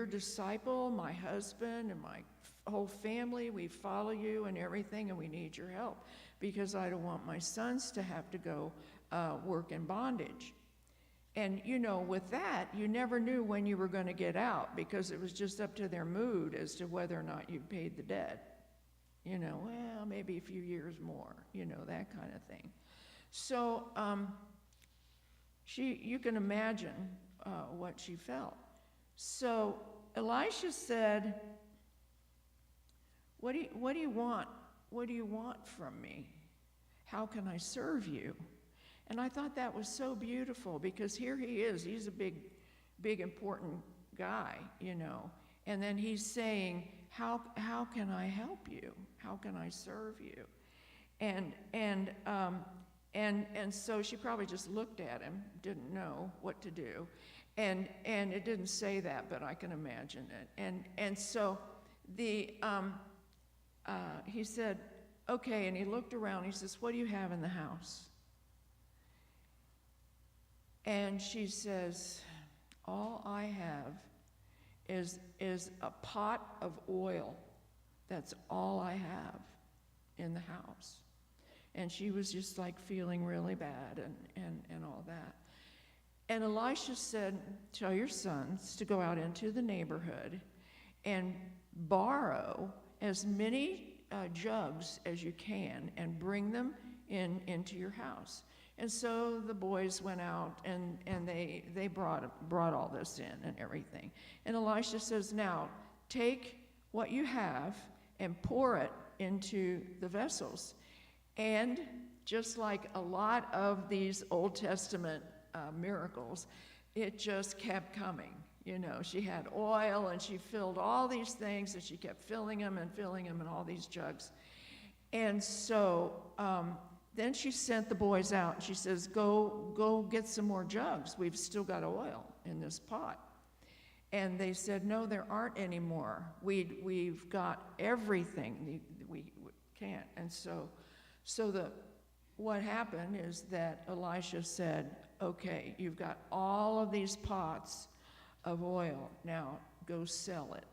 disciple, my husband, and my whole family, we follow you and everything, and we need your help because I don't want my sons to have to go work in bondage. And with that, you never knew when you were going to get out, because it was just up to their mood as to whether or not you paid the debt. Well, maybe a few years more, that kind of thing. So you can imagine what she felt. So Elisha said, what do you want? What do you want from me? How can I serve you? And I thought that was so beautiful, because here he is. He's a big, important guy, And then he's saying, how can I help you? How can I serve you? And so she probably just looked at him, didn't know what to do. And it didn't say that, but I can imagine it. And so he said, okay, and he looked around. He says, what do you have in the house? And she says, all I have is a pot of oil. That's all I have in the house. And she was just like feeling really bad and all that. And Elisha said, tell your sons to go out into the neighborhood and borrow as many jugs as you can and bring them into your house. And so the boys went out and they brought all this in and everything. And Elisha says, now take what you have and pour it into the vessels. And just like a lot of these Old Testament miracles, it just kept coming. She had oil and she filled all these things, and she kept filling them in all these jugs. And so then she sent the boys out, and she says, go get some more jugs. We've still got oil in this pot. And they said, no, there aren't any more. We've got everything. We can't. And so what happened is that Elisha said, okay, you've got all of these pots of oil. Now go sell it.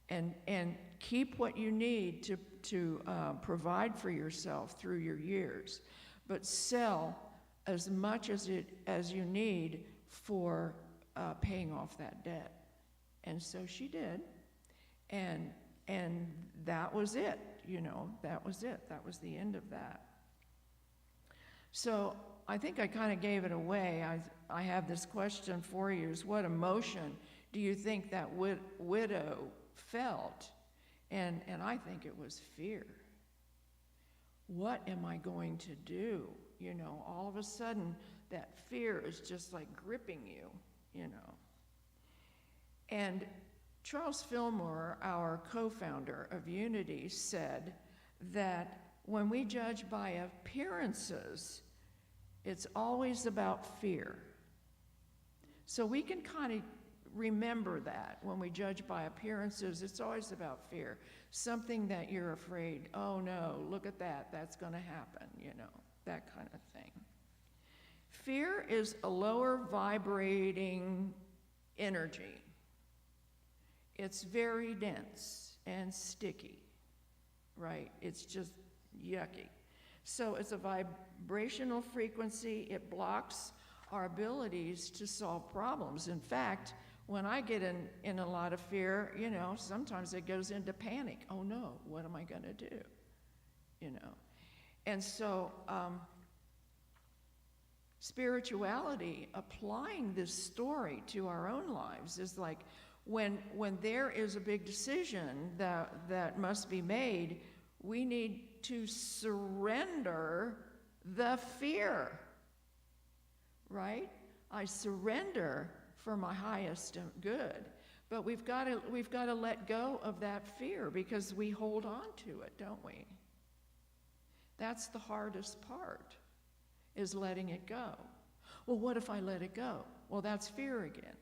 And keep what you need to provide for yourself through your years, but sell as much as you need for paying off that debt. And so she did, and that was it. That was it. That was the end of that. So I think I kind of gave it away. I have this question for you, is what emotion do you think that widow felt? And I think it was fear. What am I going to do? You know, all of a sudden, that fear is just like gripping you, you know. And Charles Fillmore, our co-founder of Unity, said that when we judge by appearances, it's always about fear. So we can kind of remember that when we judge by appearances, it's always about fear. Something that you're afraid, oh no, look at that, that's going to happen, you know, that kind of thing. Fear is a lower vibrating energy. It's very dense and sticky, right? It's just yucky. So it's a vibrational frequency. It blocks our abilities to solve problems. In fact, when I get in a lot of fear, you know, sometimes it goes into panic. Oh no, what am I going to do? You know, and so spirituality, applying this story to our own lives, is like when there is a big decision that must be made, we need to surrender the fear, right? I surrender for my highest good. But we've got to let go of that fear, because we hold on to it, don't we? That's the hardest part, is letting it go. Well, what if I let it go? Well, that's fear again.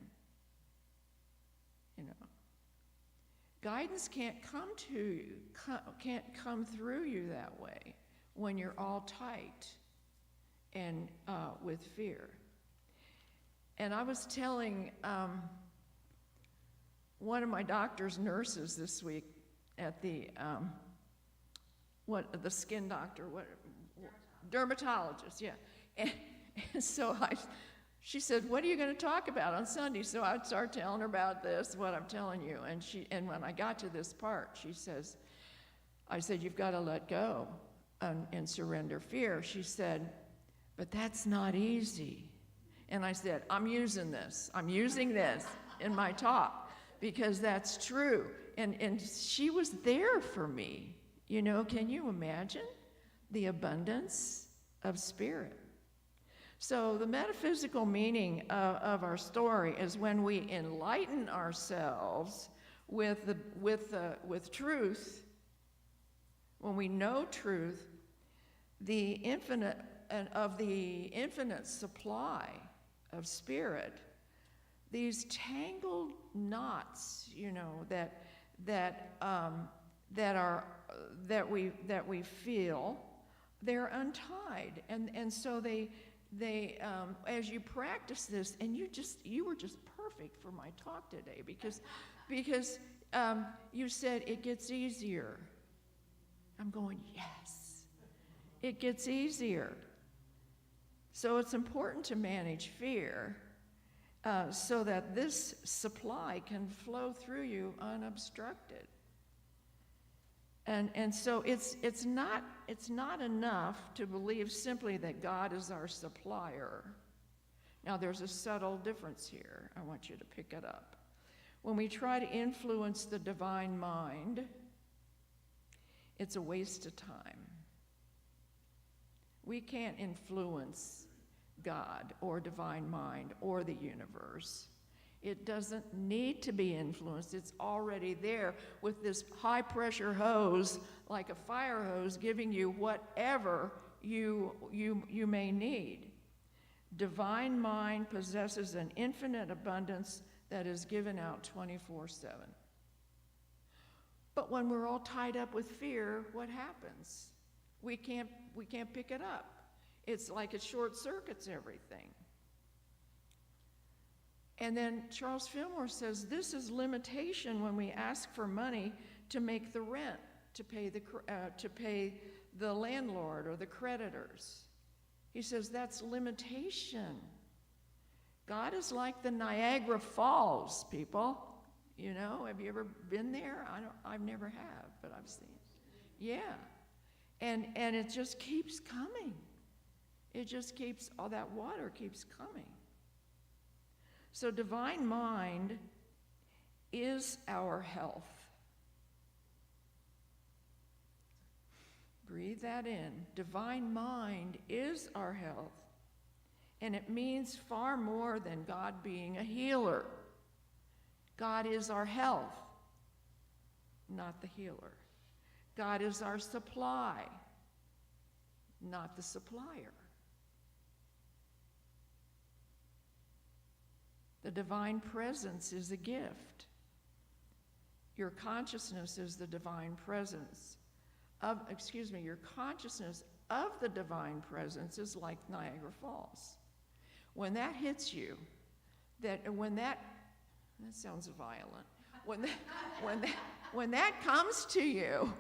You know, guidance can't come through you that way when you're all tight and with fear. And I was telling one of my doctor's nurses this week at the skin doctor, dermatologist, yeah. And so she said, "What are you going to talk about on Sunday?" So I'd start telling her about this, what I'm telling you. And when I got to this part, I said, "You've got to let go and surrender fear." She said, "But that's not easy." And I said, I'm using this in my talk, because that's true. And she was there for me. You know, can you imagine the abundance of spirit? So the metaphysical meaning of our story is when we enlighten ourselves with truth, when we know truth, the infinite supply of spirit, these tangled knots, you know, that we feel, they're untied, and so they as you practice this, and you were just perfect for my talk today, because you said it gets easier. I'm going, yes, it gets easier. So it's important to manage fear so that this supply can flow through you unobstructed. And so it's not enough to believe simply that God is our supplier. Now there's a subtle difference here. I want you to pick it up. When we try to influence the divine mind, it's a waste of time. We can't influence God or divine mind or the universe. It doesn't need to be influenced. It's already there with this high-pressure hose, like a fire hose, giving you whatever you may need. Divine mind possesses an infinite abundance that is given out 24/7. But when we're all tied up with fear, what happens? We can't pick it up. It's like it short circuits everything. And then Charles Fillmore says this is limitation when we ask for money to make the rent, to pay the landlord or the creditors. He says that's limitation. God is like the Niagara Falls, people. You know, have you ever been there? I've never have, but I've seen. Yeah. And it just keeps coming. It just keeps, all that water keeps coming. So divine mind is our health. Breathe that in. Divine mind is our health. And it means far more than God being a healer. God is our health, not the healer. God is our supply, not the supplier. The divine presence is a gift. Your consciousness is the divine presence. Your consciousness of the divine presence is like Niagara Falls. When that hits you, that sounds violent. When that comes to you,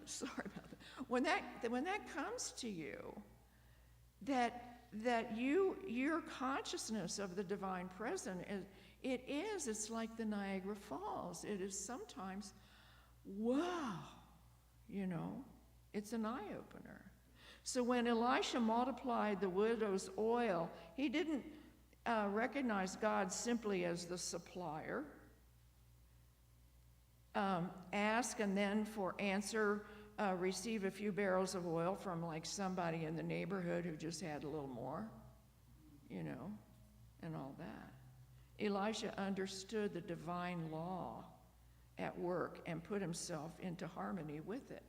sorry about that. When that comes to you, that your consciousness of the divine presence it's like the Niagara Falls. It is sometimes, wow, it's an eye-opener. So when Elisha multiplied the widow's oil, he didn't recognize God simply as the supplier. Ask and then for answer, receive a few barrels of oil from like somebody in the neighborhood who just had a little more, and all that. Elisha understood the divine law at work and put himself into harmony with it.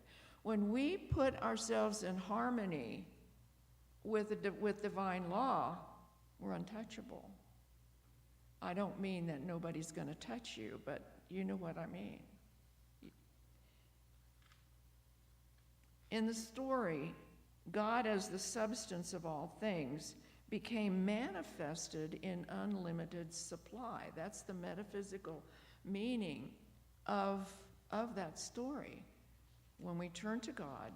When we put ourselves in harmony with divine law, we're untouchable. I don't mean that nobody's going to touch you, but you know what I mean. In the story, God as the substance of all things became manifested in unlimited supply. That's the metaphysical meaning of that story. When we turn to God,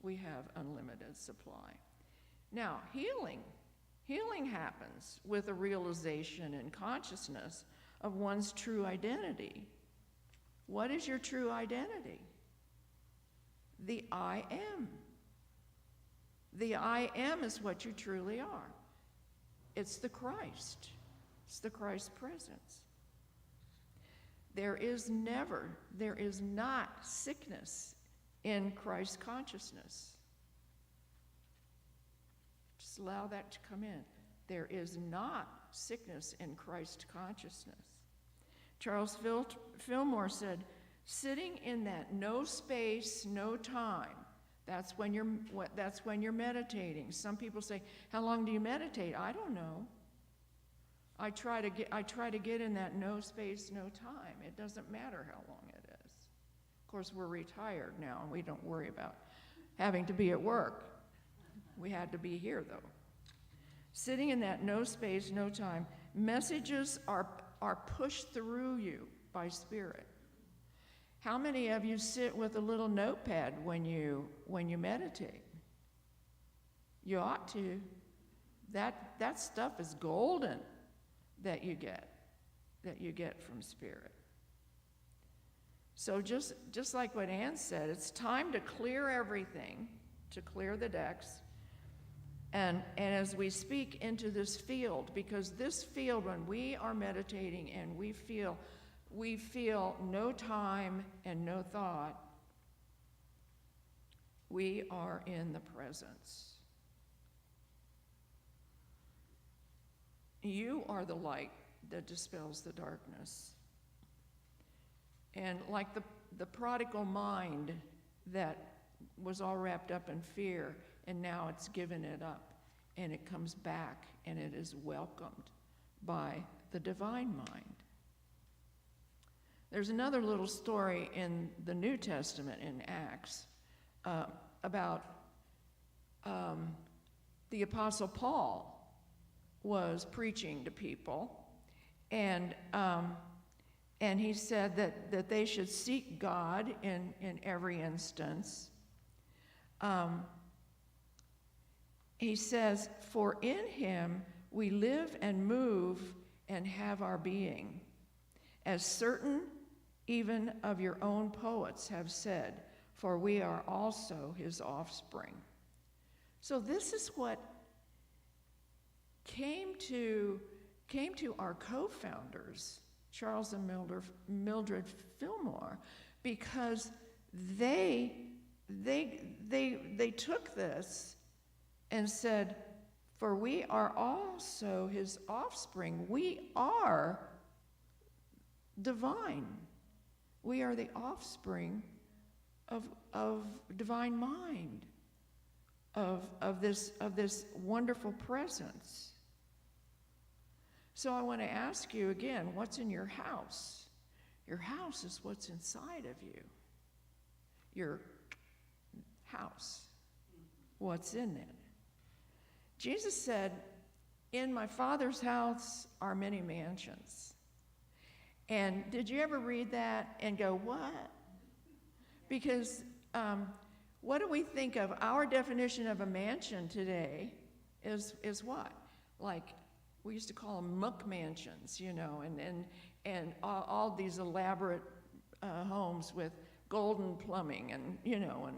we have unlimited supply. Now, healing happens with a realization and consciousness of one's true identity. What is your true identity? The I am. The I am is what you truly are. It's the Christ. It's the Christ presence. There is not sickness in Christ consciousness. Just allow that to come in. There is not sickness in Christ consciousness. Charles Fillmore said, sitting in that no space, no time, that's when you're meditating. Some people say, how long do you meditate? I don't know. I try to get in that no space, no time. It doesn't matter how long it is. Of course, we're retired now, and we don't worry about having to be at work. We had to be here, though. Sitting in that no space, no time, messages are pushed through you by Spirit. How many of you sit with a little notepad when you meditate? You ought to. That stuff is golden that you get from Spirit. So just like what Ann said, it's time to clear everything, to clear the decks. And as we speak into this field, because this field, when we are meditating and we feel no time and no thought, we are in the presence. You are the light that dispels the darkness. And like the prodigal mind that was all wrapped up in fear, and now it's given it up, and it comes back, and it is welcomed by the divine mind. There's another little story in the New Testament in Acts about the Apostle Paul was preaching to people, and he said that they should seek God in every instance. He says, for in him we live and move and have our being, as certain even of your own poets have said, for we are also his offspring. So this is what came to our co-founders, Charles and Mildred Fillmore, because they took this and said, for we are also his offspring. We are divine. We are the offspring of divine mind, of this wonderful presence. So I want to ask you again, what's in your house? Your house is what's inside of you. Your house. What's in it? Jesus said, in my Father's house are many mansions. And did you ever read that and go, what? Because what do we think of? Our definition of a mansion today is what? Like, we used to call them muck mansions, you know, and all these elaborate homes with golden plumbing and, you know,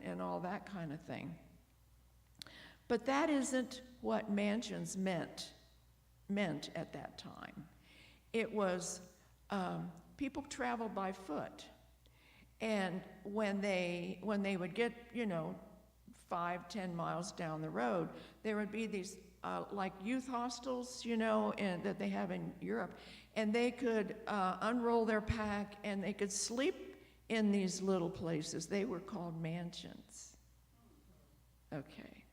and all that kind of thing. But that isn't what mansions meant at that time. It was people traveled by foot, and when they would get, you know, 5-10 miles down the road, there would be these like youth hostels, you know, and that they have in Europe, and they could unroll their pack and they could sleep in these little places. They were called mansions. Okay.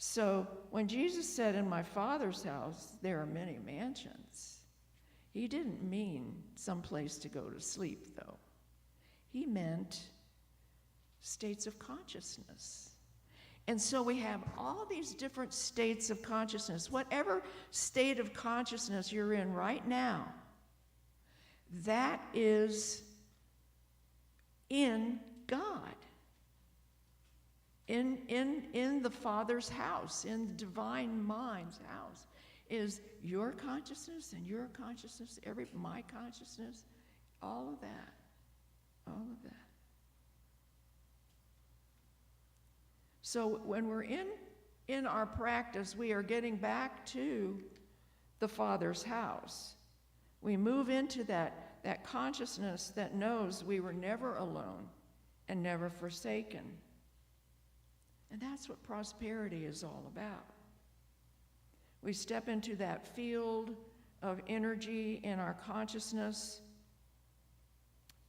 So when Jesus said, in my Father's house, there are many mansions, he didn't mean some place to go to sleep, though. He meant states of consciousness. And so we have all these different states of consciousness. Whatever state of consciousness you're in right now, that is in God. In the Father's house, in the divine mind's house, is your consciousness and your consciousness, my consciousness, all of that. All of that. So when we're in our practice, we are getting back to the Father's house. We move into that consciousness that knows we were never alone and never forsaken. And that's what prosperity is all about. We step into that field of energy in our consciousness,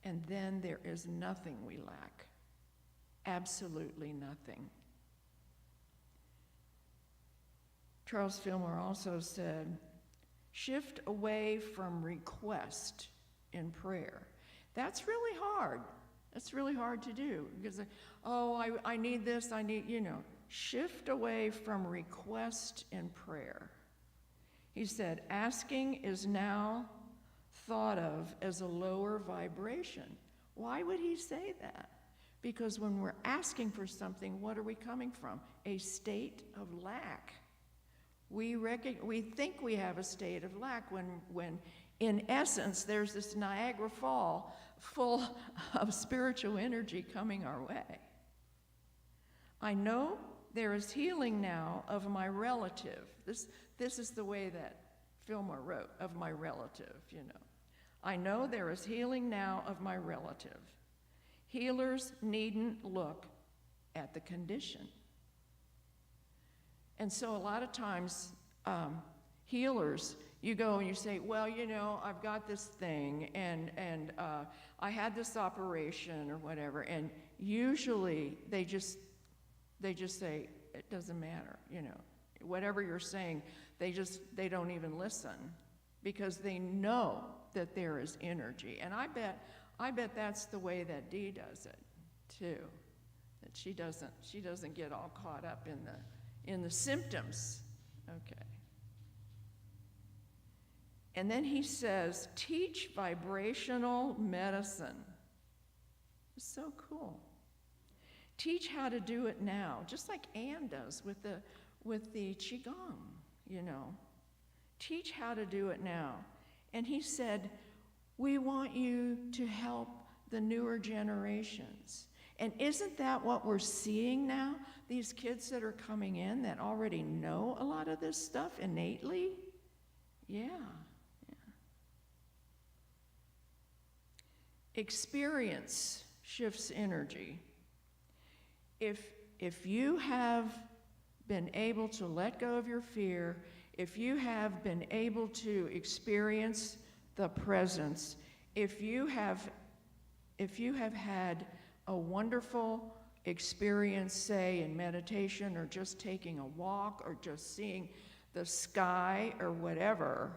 and then there is nothing we lack. Absolutely nothing. Charles Fillmore also said, shift away from request in prayer. That's really hard. That's really hard to do because, I need this, I need, you know. Shift away from request in prayer. He said, asking is now thought of as a lower vibration. Why would he say that? Because when we're asking for something, what are we coming from? A state of lack. We think we have a state of lack when in essence, there's this Niagara Fall full of spiritual energy coming our way. I know there is healing now of my relative. This is the way that Fillmore wrote, of my relative, you know. I know there is healing now of my relative. Healers needn't look at the condition. And so a lot of times, healers, you go and you say, well, you know, I've got this thing, and I had this operation or whatever, and usually they just say, it doesn't matter, you know. Whatever you're saying, they don't even listen because they know that there is energy. And I bet that's the way that Dee does it too. That she doesn't get all caught up in the symptoms. Okay. And then he says, teach vibrational medicine. It's so cool. Teach how to do it now, just like Anne does with the Qigong, you know. Teach how to do it now. And he said, we want you to help the newer generations. And isn't that what we're seeing now? These kids that are coming in that already know a lot of this stuff innately? Yeah. Experience shifts energy. If you have been able to let go of your fear, if you have been able to experience the presence, if you have had a wonderful experience, say in meditation or just taking a walk or just seeing the sky or whatever,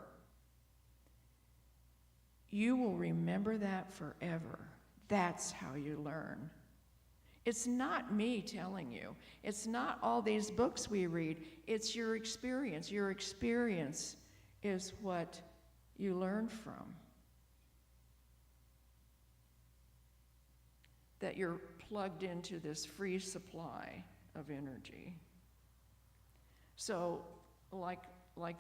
you will remember that forever. That's how you learn. It's not me telling you. It's not all these books we read. It's your experience. Your experience is what you learn from. That you're plugged into this free supply of energy. So, like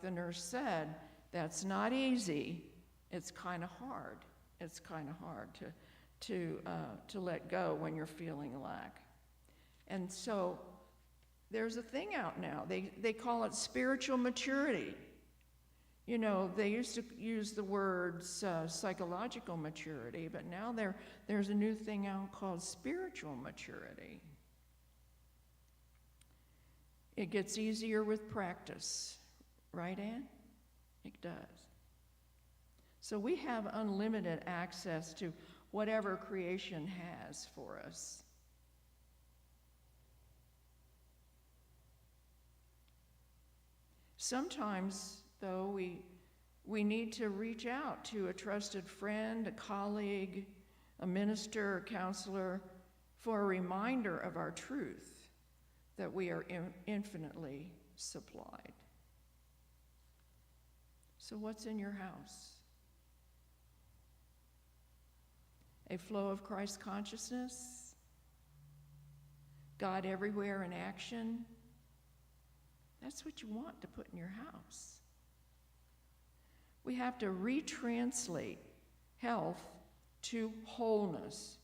the nurse said, that's not easy. It's kind of hard. It's kind of hard to let go when you're feeling lack. And so there's a thing out now. They call it spiritual maturity. You know, they used to use the words psychological maturity, but now there's a new thing out called spiritual maturity. It gets easier with practice, right, Ann? It does. So we have unlimited access to whatever creation has for us. Sometimes, though, we need to reach out to a trusted friend, a colleague, a minister, a counselor, for a reminder of our truth, that we are infinitely supplied. So what's in your house? A flow of Christ consciousness? God everywhere in action? That's what you want to put in your house. We have to retranslate health to wholeness,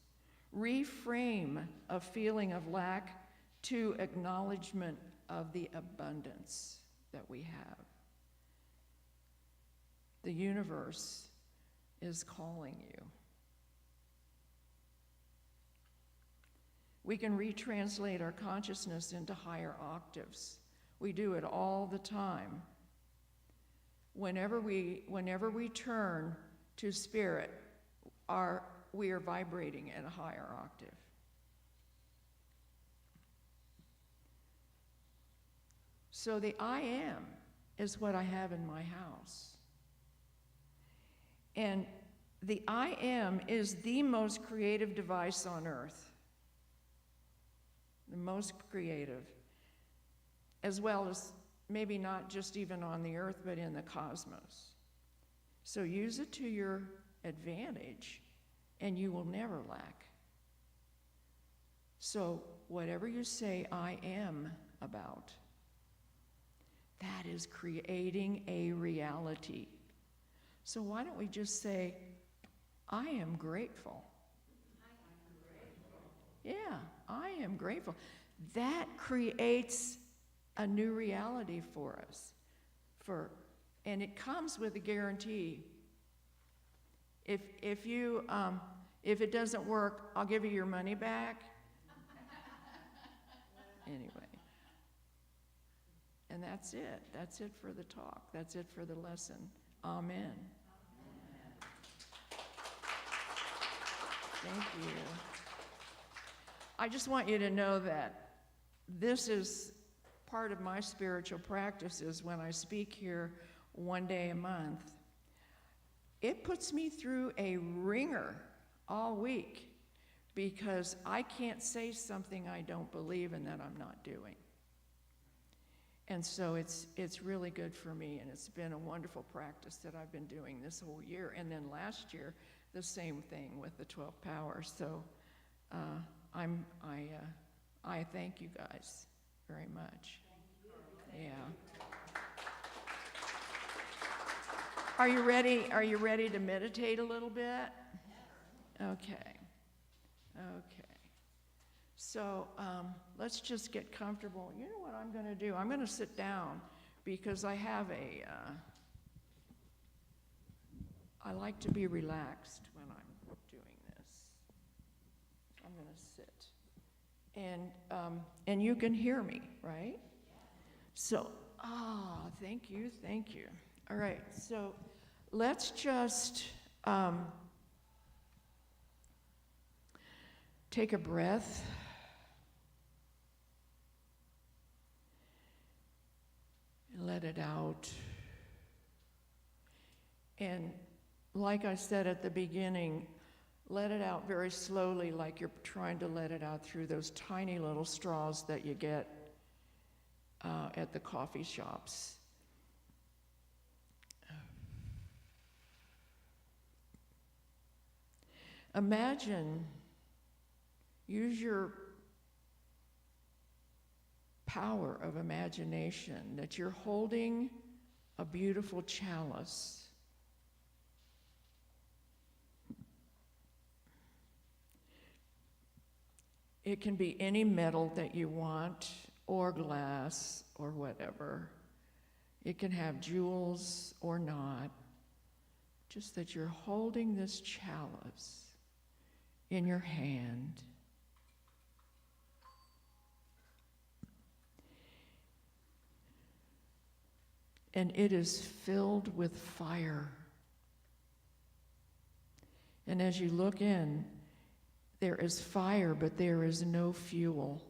reframe a feeling of lack to acknowledgement of the abundance that we have. The universe is calling you. We can retranslate our consciousness into higher octaves. We do it all the time. Whenever we turn to spirit, we are vibrating at a higher octave. So the I am is what I have in my house. And the I am is the most creative device on earth. The most creative, as well as maybe not just even on the earth, but in the cosmos. So use it to your advantage, and you will never lack. So whatever you say I am about, that is creating a reality. So why don't we just say, I am grateful. Yeah, I am grateful. That creates a new reality for us. And it comes with a guarantee. If it doesn't work, I'll give you your money back. Anyway. And that's it. That's it for the talk. That's it for the lesson. Amen. Thank you. I just want you to know that this is part of my spiritual practices when I speak here one day a month. It puts me through a ringer all week because I can't say something I don't believe in that I'm not doing. And so it's really good for me, and it's been a wonderful practice that I've been doing this whole year. And then last year, the same thing with the 12 powers. So I thank you guys very much. Yeah. Are you ready? Are you ready to meditate a little bit? Okay. Okay. So let's just get comfortable. You know what I'm going to do? I'm going to sit down because I have I like to be relaxed when I'm doing this. I'm going to sit. And you can hear me, right? So, thank you. All right, so let's just take a breath. Let it out. And like I said at the beginning, let it out very slowly, like you're trying to let it out through those tiny little straws that you get at the coffee shops. Imagine, use your power of imagination that you're holding a beautiful chalice. It can be any metal that you want, or glass, or whatever. It can have jewels or not. Just that you're holding this chalice in your hand. And it is filled with fire. And as you look in, there is fire, but there is no fuel.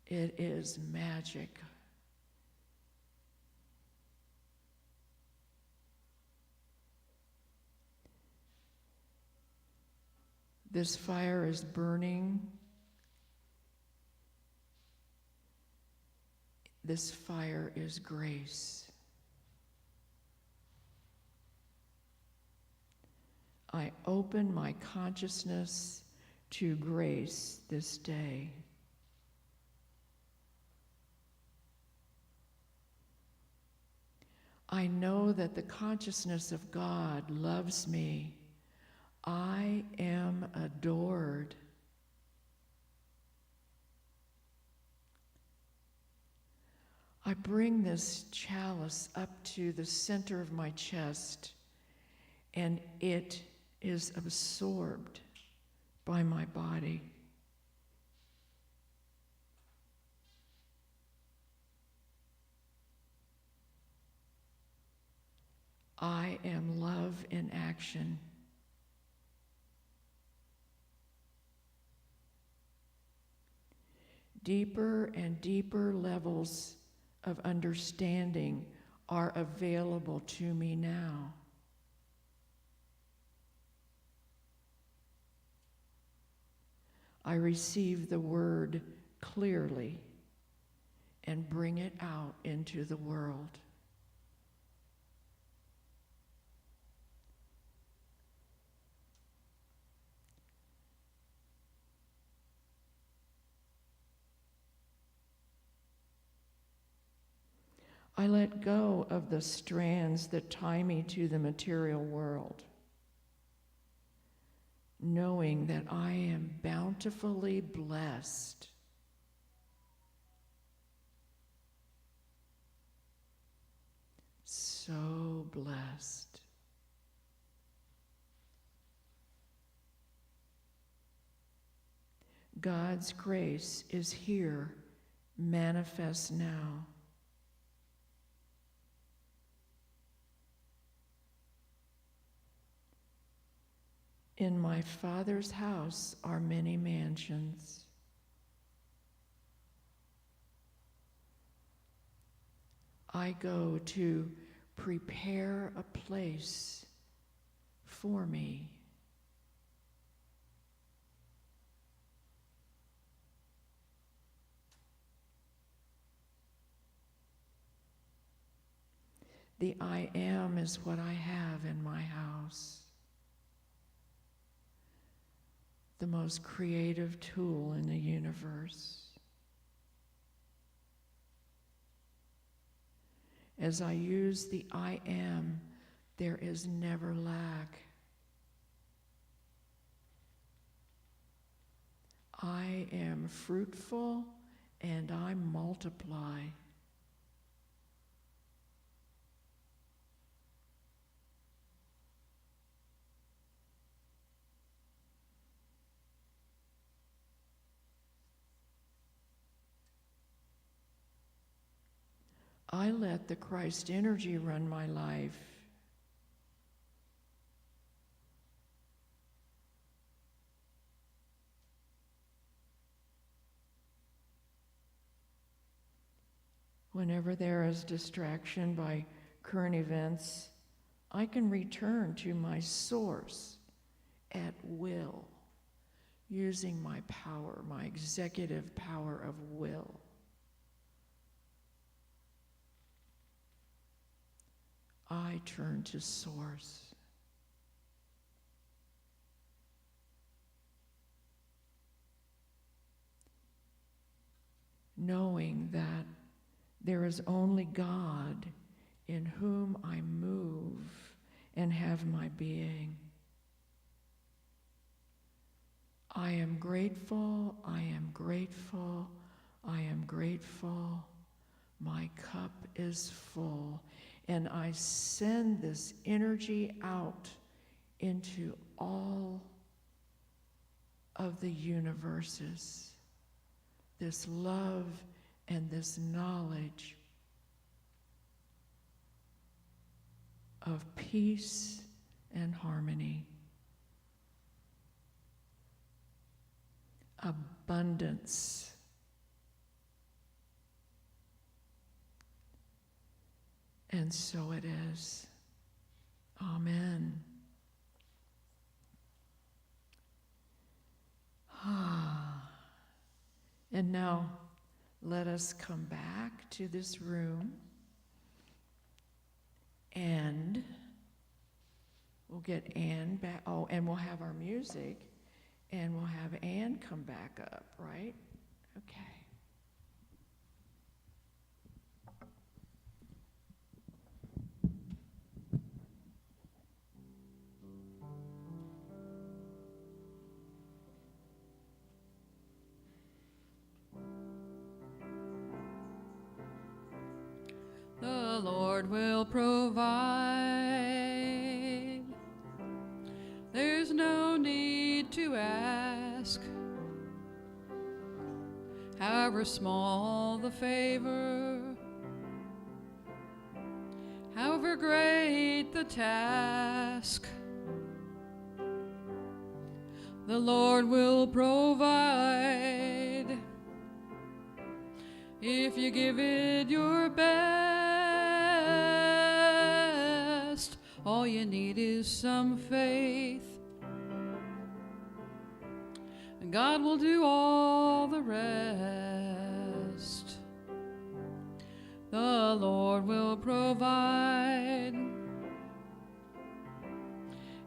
It is magic. This fire is burning. This fire is grace. I open my consciousness to grace this day. I know that the consciousness of God loves me. I am adored. I bring this chalice up to the center of my chest, and it is absorbed by my body. I am love in action. Deeper and deeper levels of understanding are available to me now. I receive the word clearly and bring it out into the world. I let go of the strands that tie me to the material world, knowing that I am bountifully blessed. So blessed. God's grace is here, manifest now. In my Father's house are many mansions. I go to prepare a place for me. The I am is what I have in my house. The most creative tool in the universe. As I use the I am, there is never lack. I am fruitful and I multiply. I let the Christ energy run my life. Whenever there is distraction by current events, I can return to my source at will, using my power, my executive power of will. I turn to source. Knowing that there is only God in whom I move and have my being. I am grateful, I am grateful, I am grateful. My cup is full. And I send this energy out into all of the universes, this love and this knowledge of peace and harmony, abundance. And so it is. Amen. And now, let us come back to this room, and we'll get Ann back. Oh, and we'll have our music, and we'll have Ann come back up, right? Okay. The Lord will provide. There's no need to ask. However small the favor, however great the task, the Lord will provide. If you give it your best, all you need is some faith. And God will do all the rest. The Lord will provide.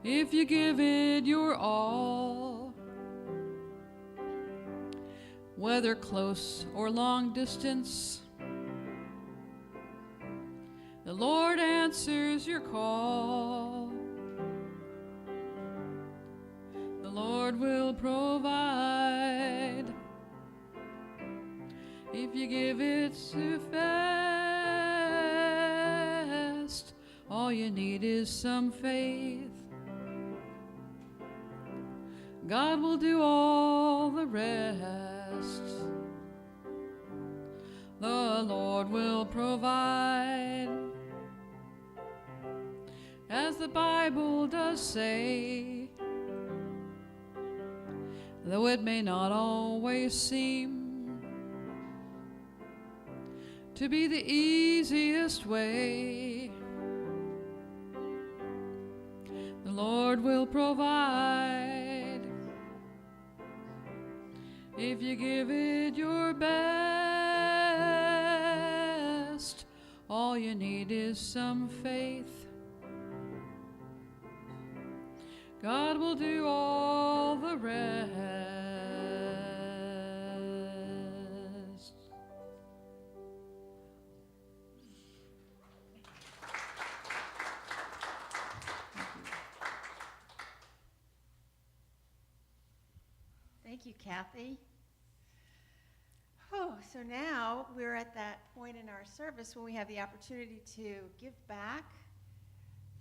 If you give it your all, whether close or long distance, the Lord answers your call. The Lord will provide. If you give it too fast, all you need is some faith. God will do all the rest. The Lord will provide. As the Bible does say, though it may not always seem to be the easiest way, the Lord will provide. If you give it your best, all you need is some faith. God will do all the rest. Thank Thank you, Kathy. Oh, so now we're at that point in our service when we have the opportunity to give back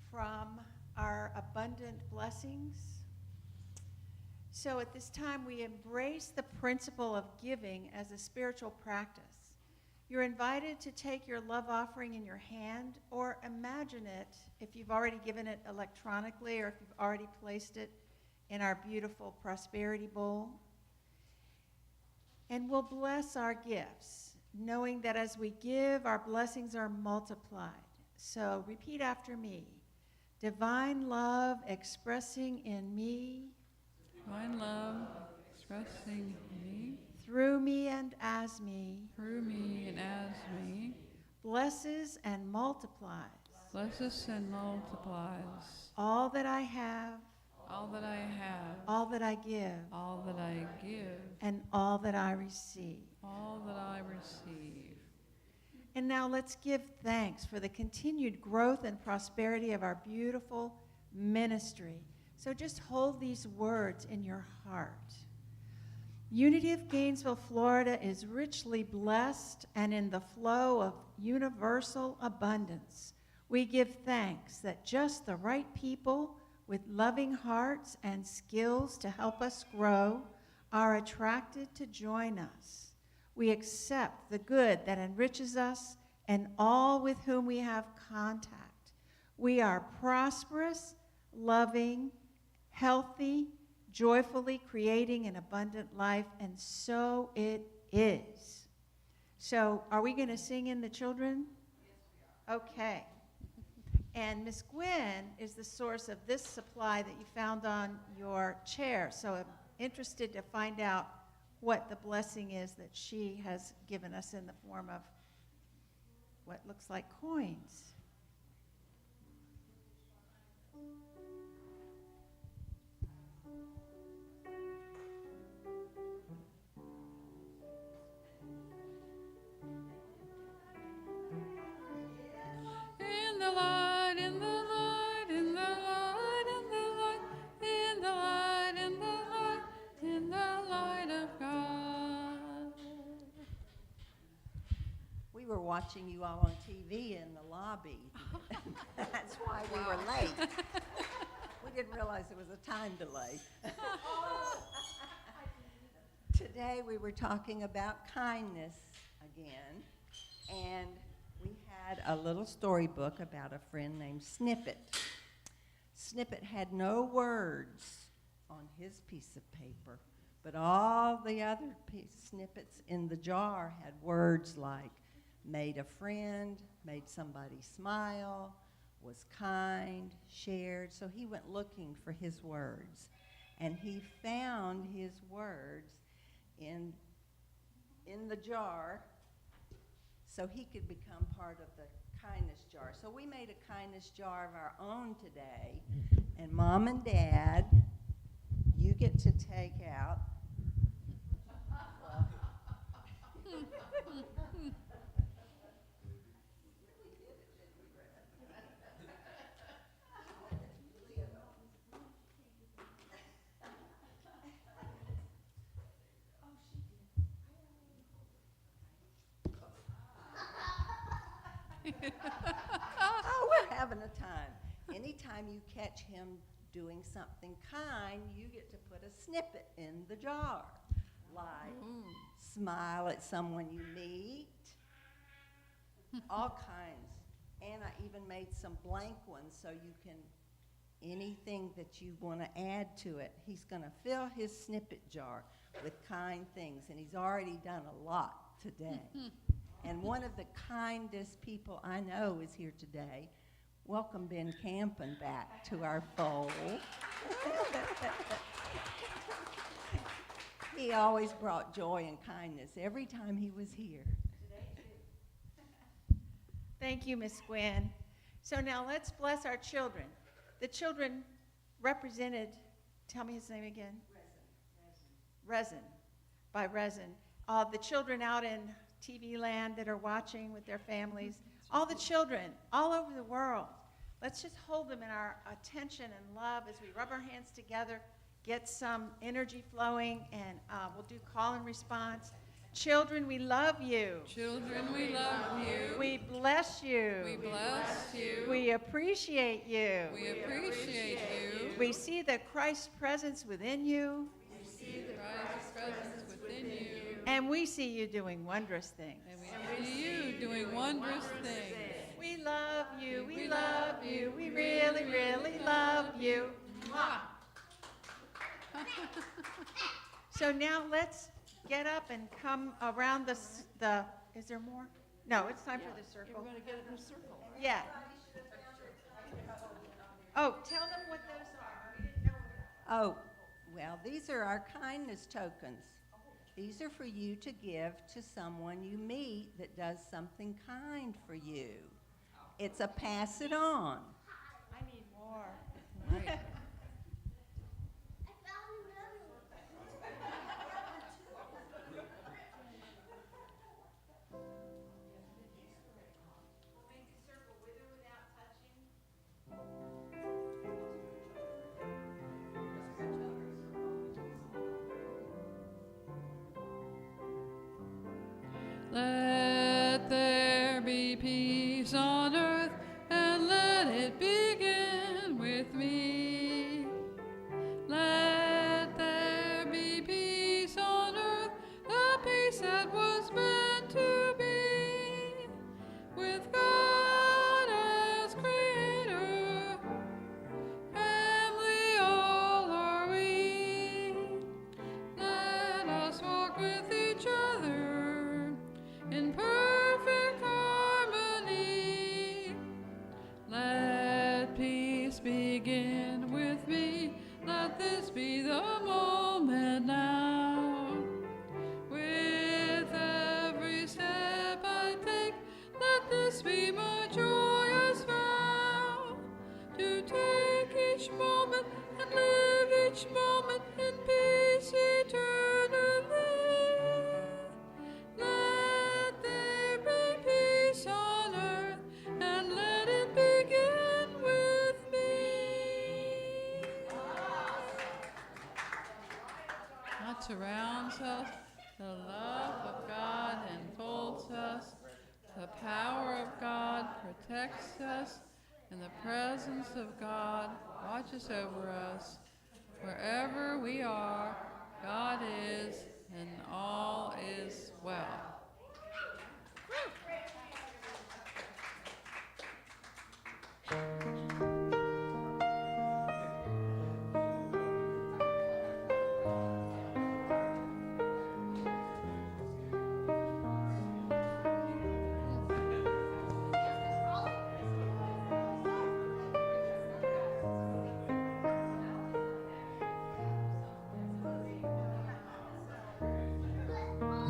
from our abundant blessings. So at this time, we embrace the principle of giving as a spiritual practice. You're invited to take your love offering in your hand, or imagine it if you've already given it electronically or if you've already placed it in our beautiful prosperity bowl. And we'll bless our gifts, knowing that as we give, our blessings are multiplied. So repeat after me. Divine love expressing in me, Divine love expressing me, through me and as me, through me and as me, blesses and multiplies blesses and multiplies all that I have, all that I have, all that I give, all that I give, and all that I receive. all that I receive. And now let's give thanks for the continued growth and prosperity of our beautiful ministry. So just hold these words in your heart. Unity of Gainesville, Florida is richly blessed and in the flow of universal abundance. We give thanks that just the right people with loving hearts and skills to help us grow are attracted to join us. We accept the good that enriches us and all with whom we have contact. We are prosperous, loving, healthy, joyfully creating an abundant life, and so it is. So, are we going to sing in the children? Yes, we are. Okay. And Miss Gwen is the source of this supply that you found on your chair. So I'm interested to find out what the blessing is that she has given us in the form of what looks like coins. In the light, in the light, in the light, in the light, in the light, in the light, in the light of God. We were watching you all on TV in the lobby. That's why we were late. We didn't realize there was a time delay. Today we were talking about kindness again, and we had a little storybook about a friend named Snippet. Snippet had no words on his piece of paper, but all the other snippets in the jar had words like made a friend, made somebody smile, was kind, shared. So he went looking for his words, and he found his words in the jar so he could become part of the kindness jar. So we made a kindness jar of our own today, and Mom and Dad, you get to take out. Oh, we're having a time. Anytime you catch him doing something kind, you get to put a snippet in the jar. Like, smile at someone you meet, all kinds. And I even made some blank ones so you can, anything that you want to add to it. He's going to fill his snippet jar with kind things, and he's already done a lot today. And one of the kindest people I know is here today. Welcome Ben Campen back to our fold. He always brought joy and kindness every time he was here. Thank you, Miss Gwen. So now let's bless our children. The children represented, tell me his name again. Resin. By Resin. The children out in TV land that are watching with their families, all the children all over the world. Let's just hold them in our attention and love as we rub our hands together get some energy flowing, and we'll do call and response. Children, we love you. Children, we love you. We bless you. We bless you. We appreciate you. We appreciate you. We see the Christ presence within you. We see the Christ presence within you. And we see you doing wondrous things. And we see you doing wondrous things. We love you. We love you. We really, really love you. Mwah. So now let's get up and come around the, is there more? No, it's time for the circle. We're going to get it in a circle. Yeah. Oh, tell them what those are. We didn't know. Oh, well, these are our kindness tokens. These are for you to give to someone you meet that does something kind for you. It's a pass it on. I need more. Right. Let there be peace on earth, and let it begin with me. Let there be peace on earth, the peace that was meant to be, with God as Creator, family all are we. Let us walk with each other in perfect harmony. Let peace begin with me. Let this be the moment now. With every step I take, let this be my joyous vow. To take each moment and live each moment in peace eternally. Let there be peace on earth, and let it begin with me. God surrounds us, the love of God enfolds us, the power of God protects us, and the presence of God watches over us. Wherever we are, God is, and all is well.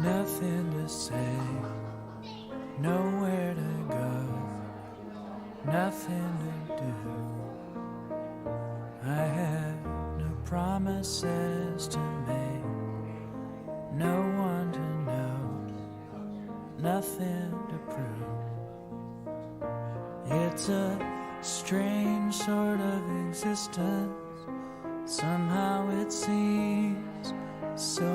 Nothing to say, nowhere to go, nothing to do. I have no promises to make, no one to know, nothing to prove. It's a strange sort of existence, somehow it seems so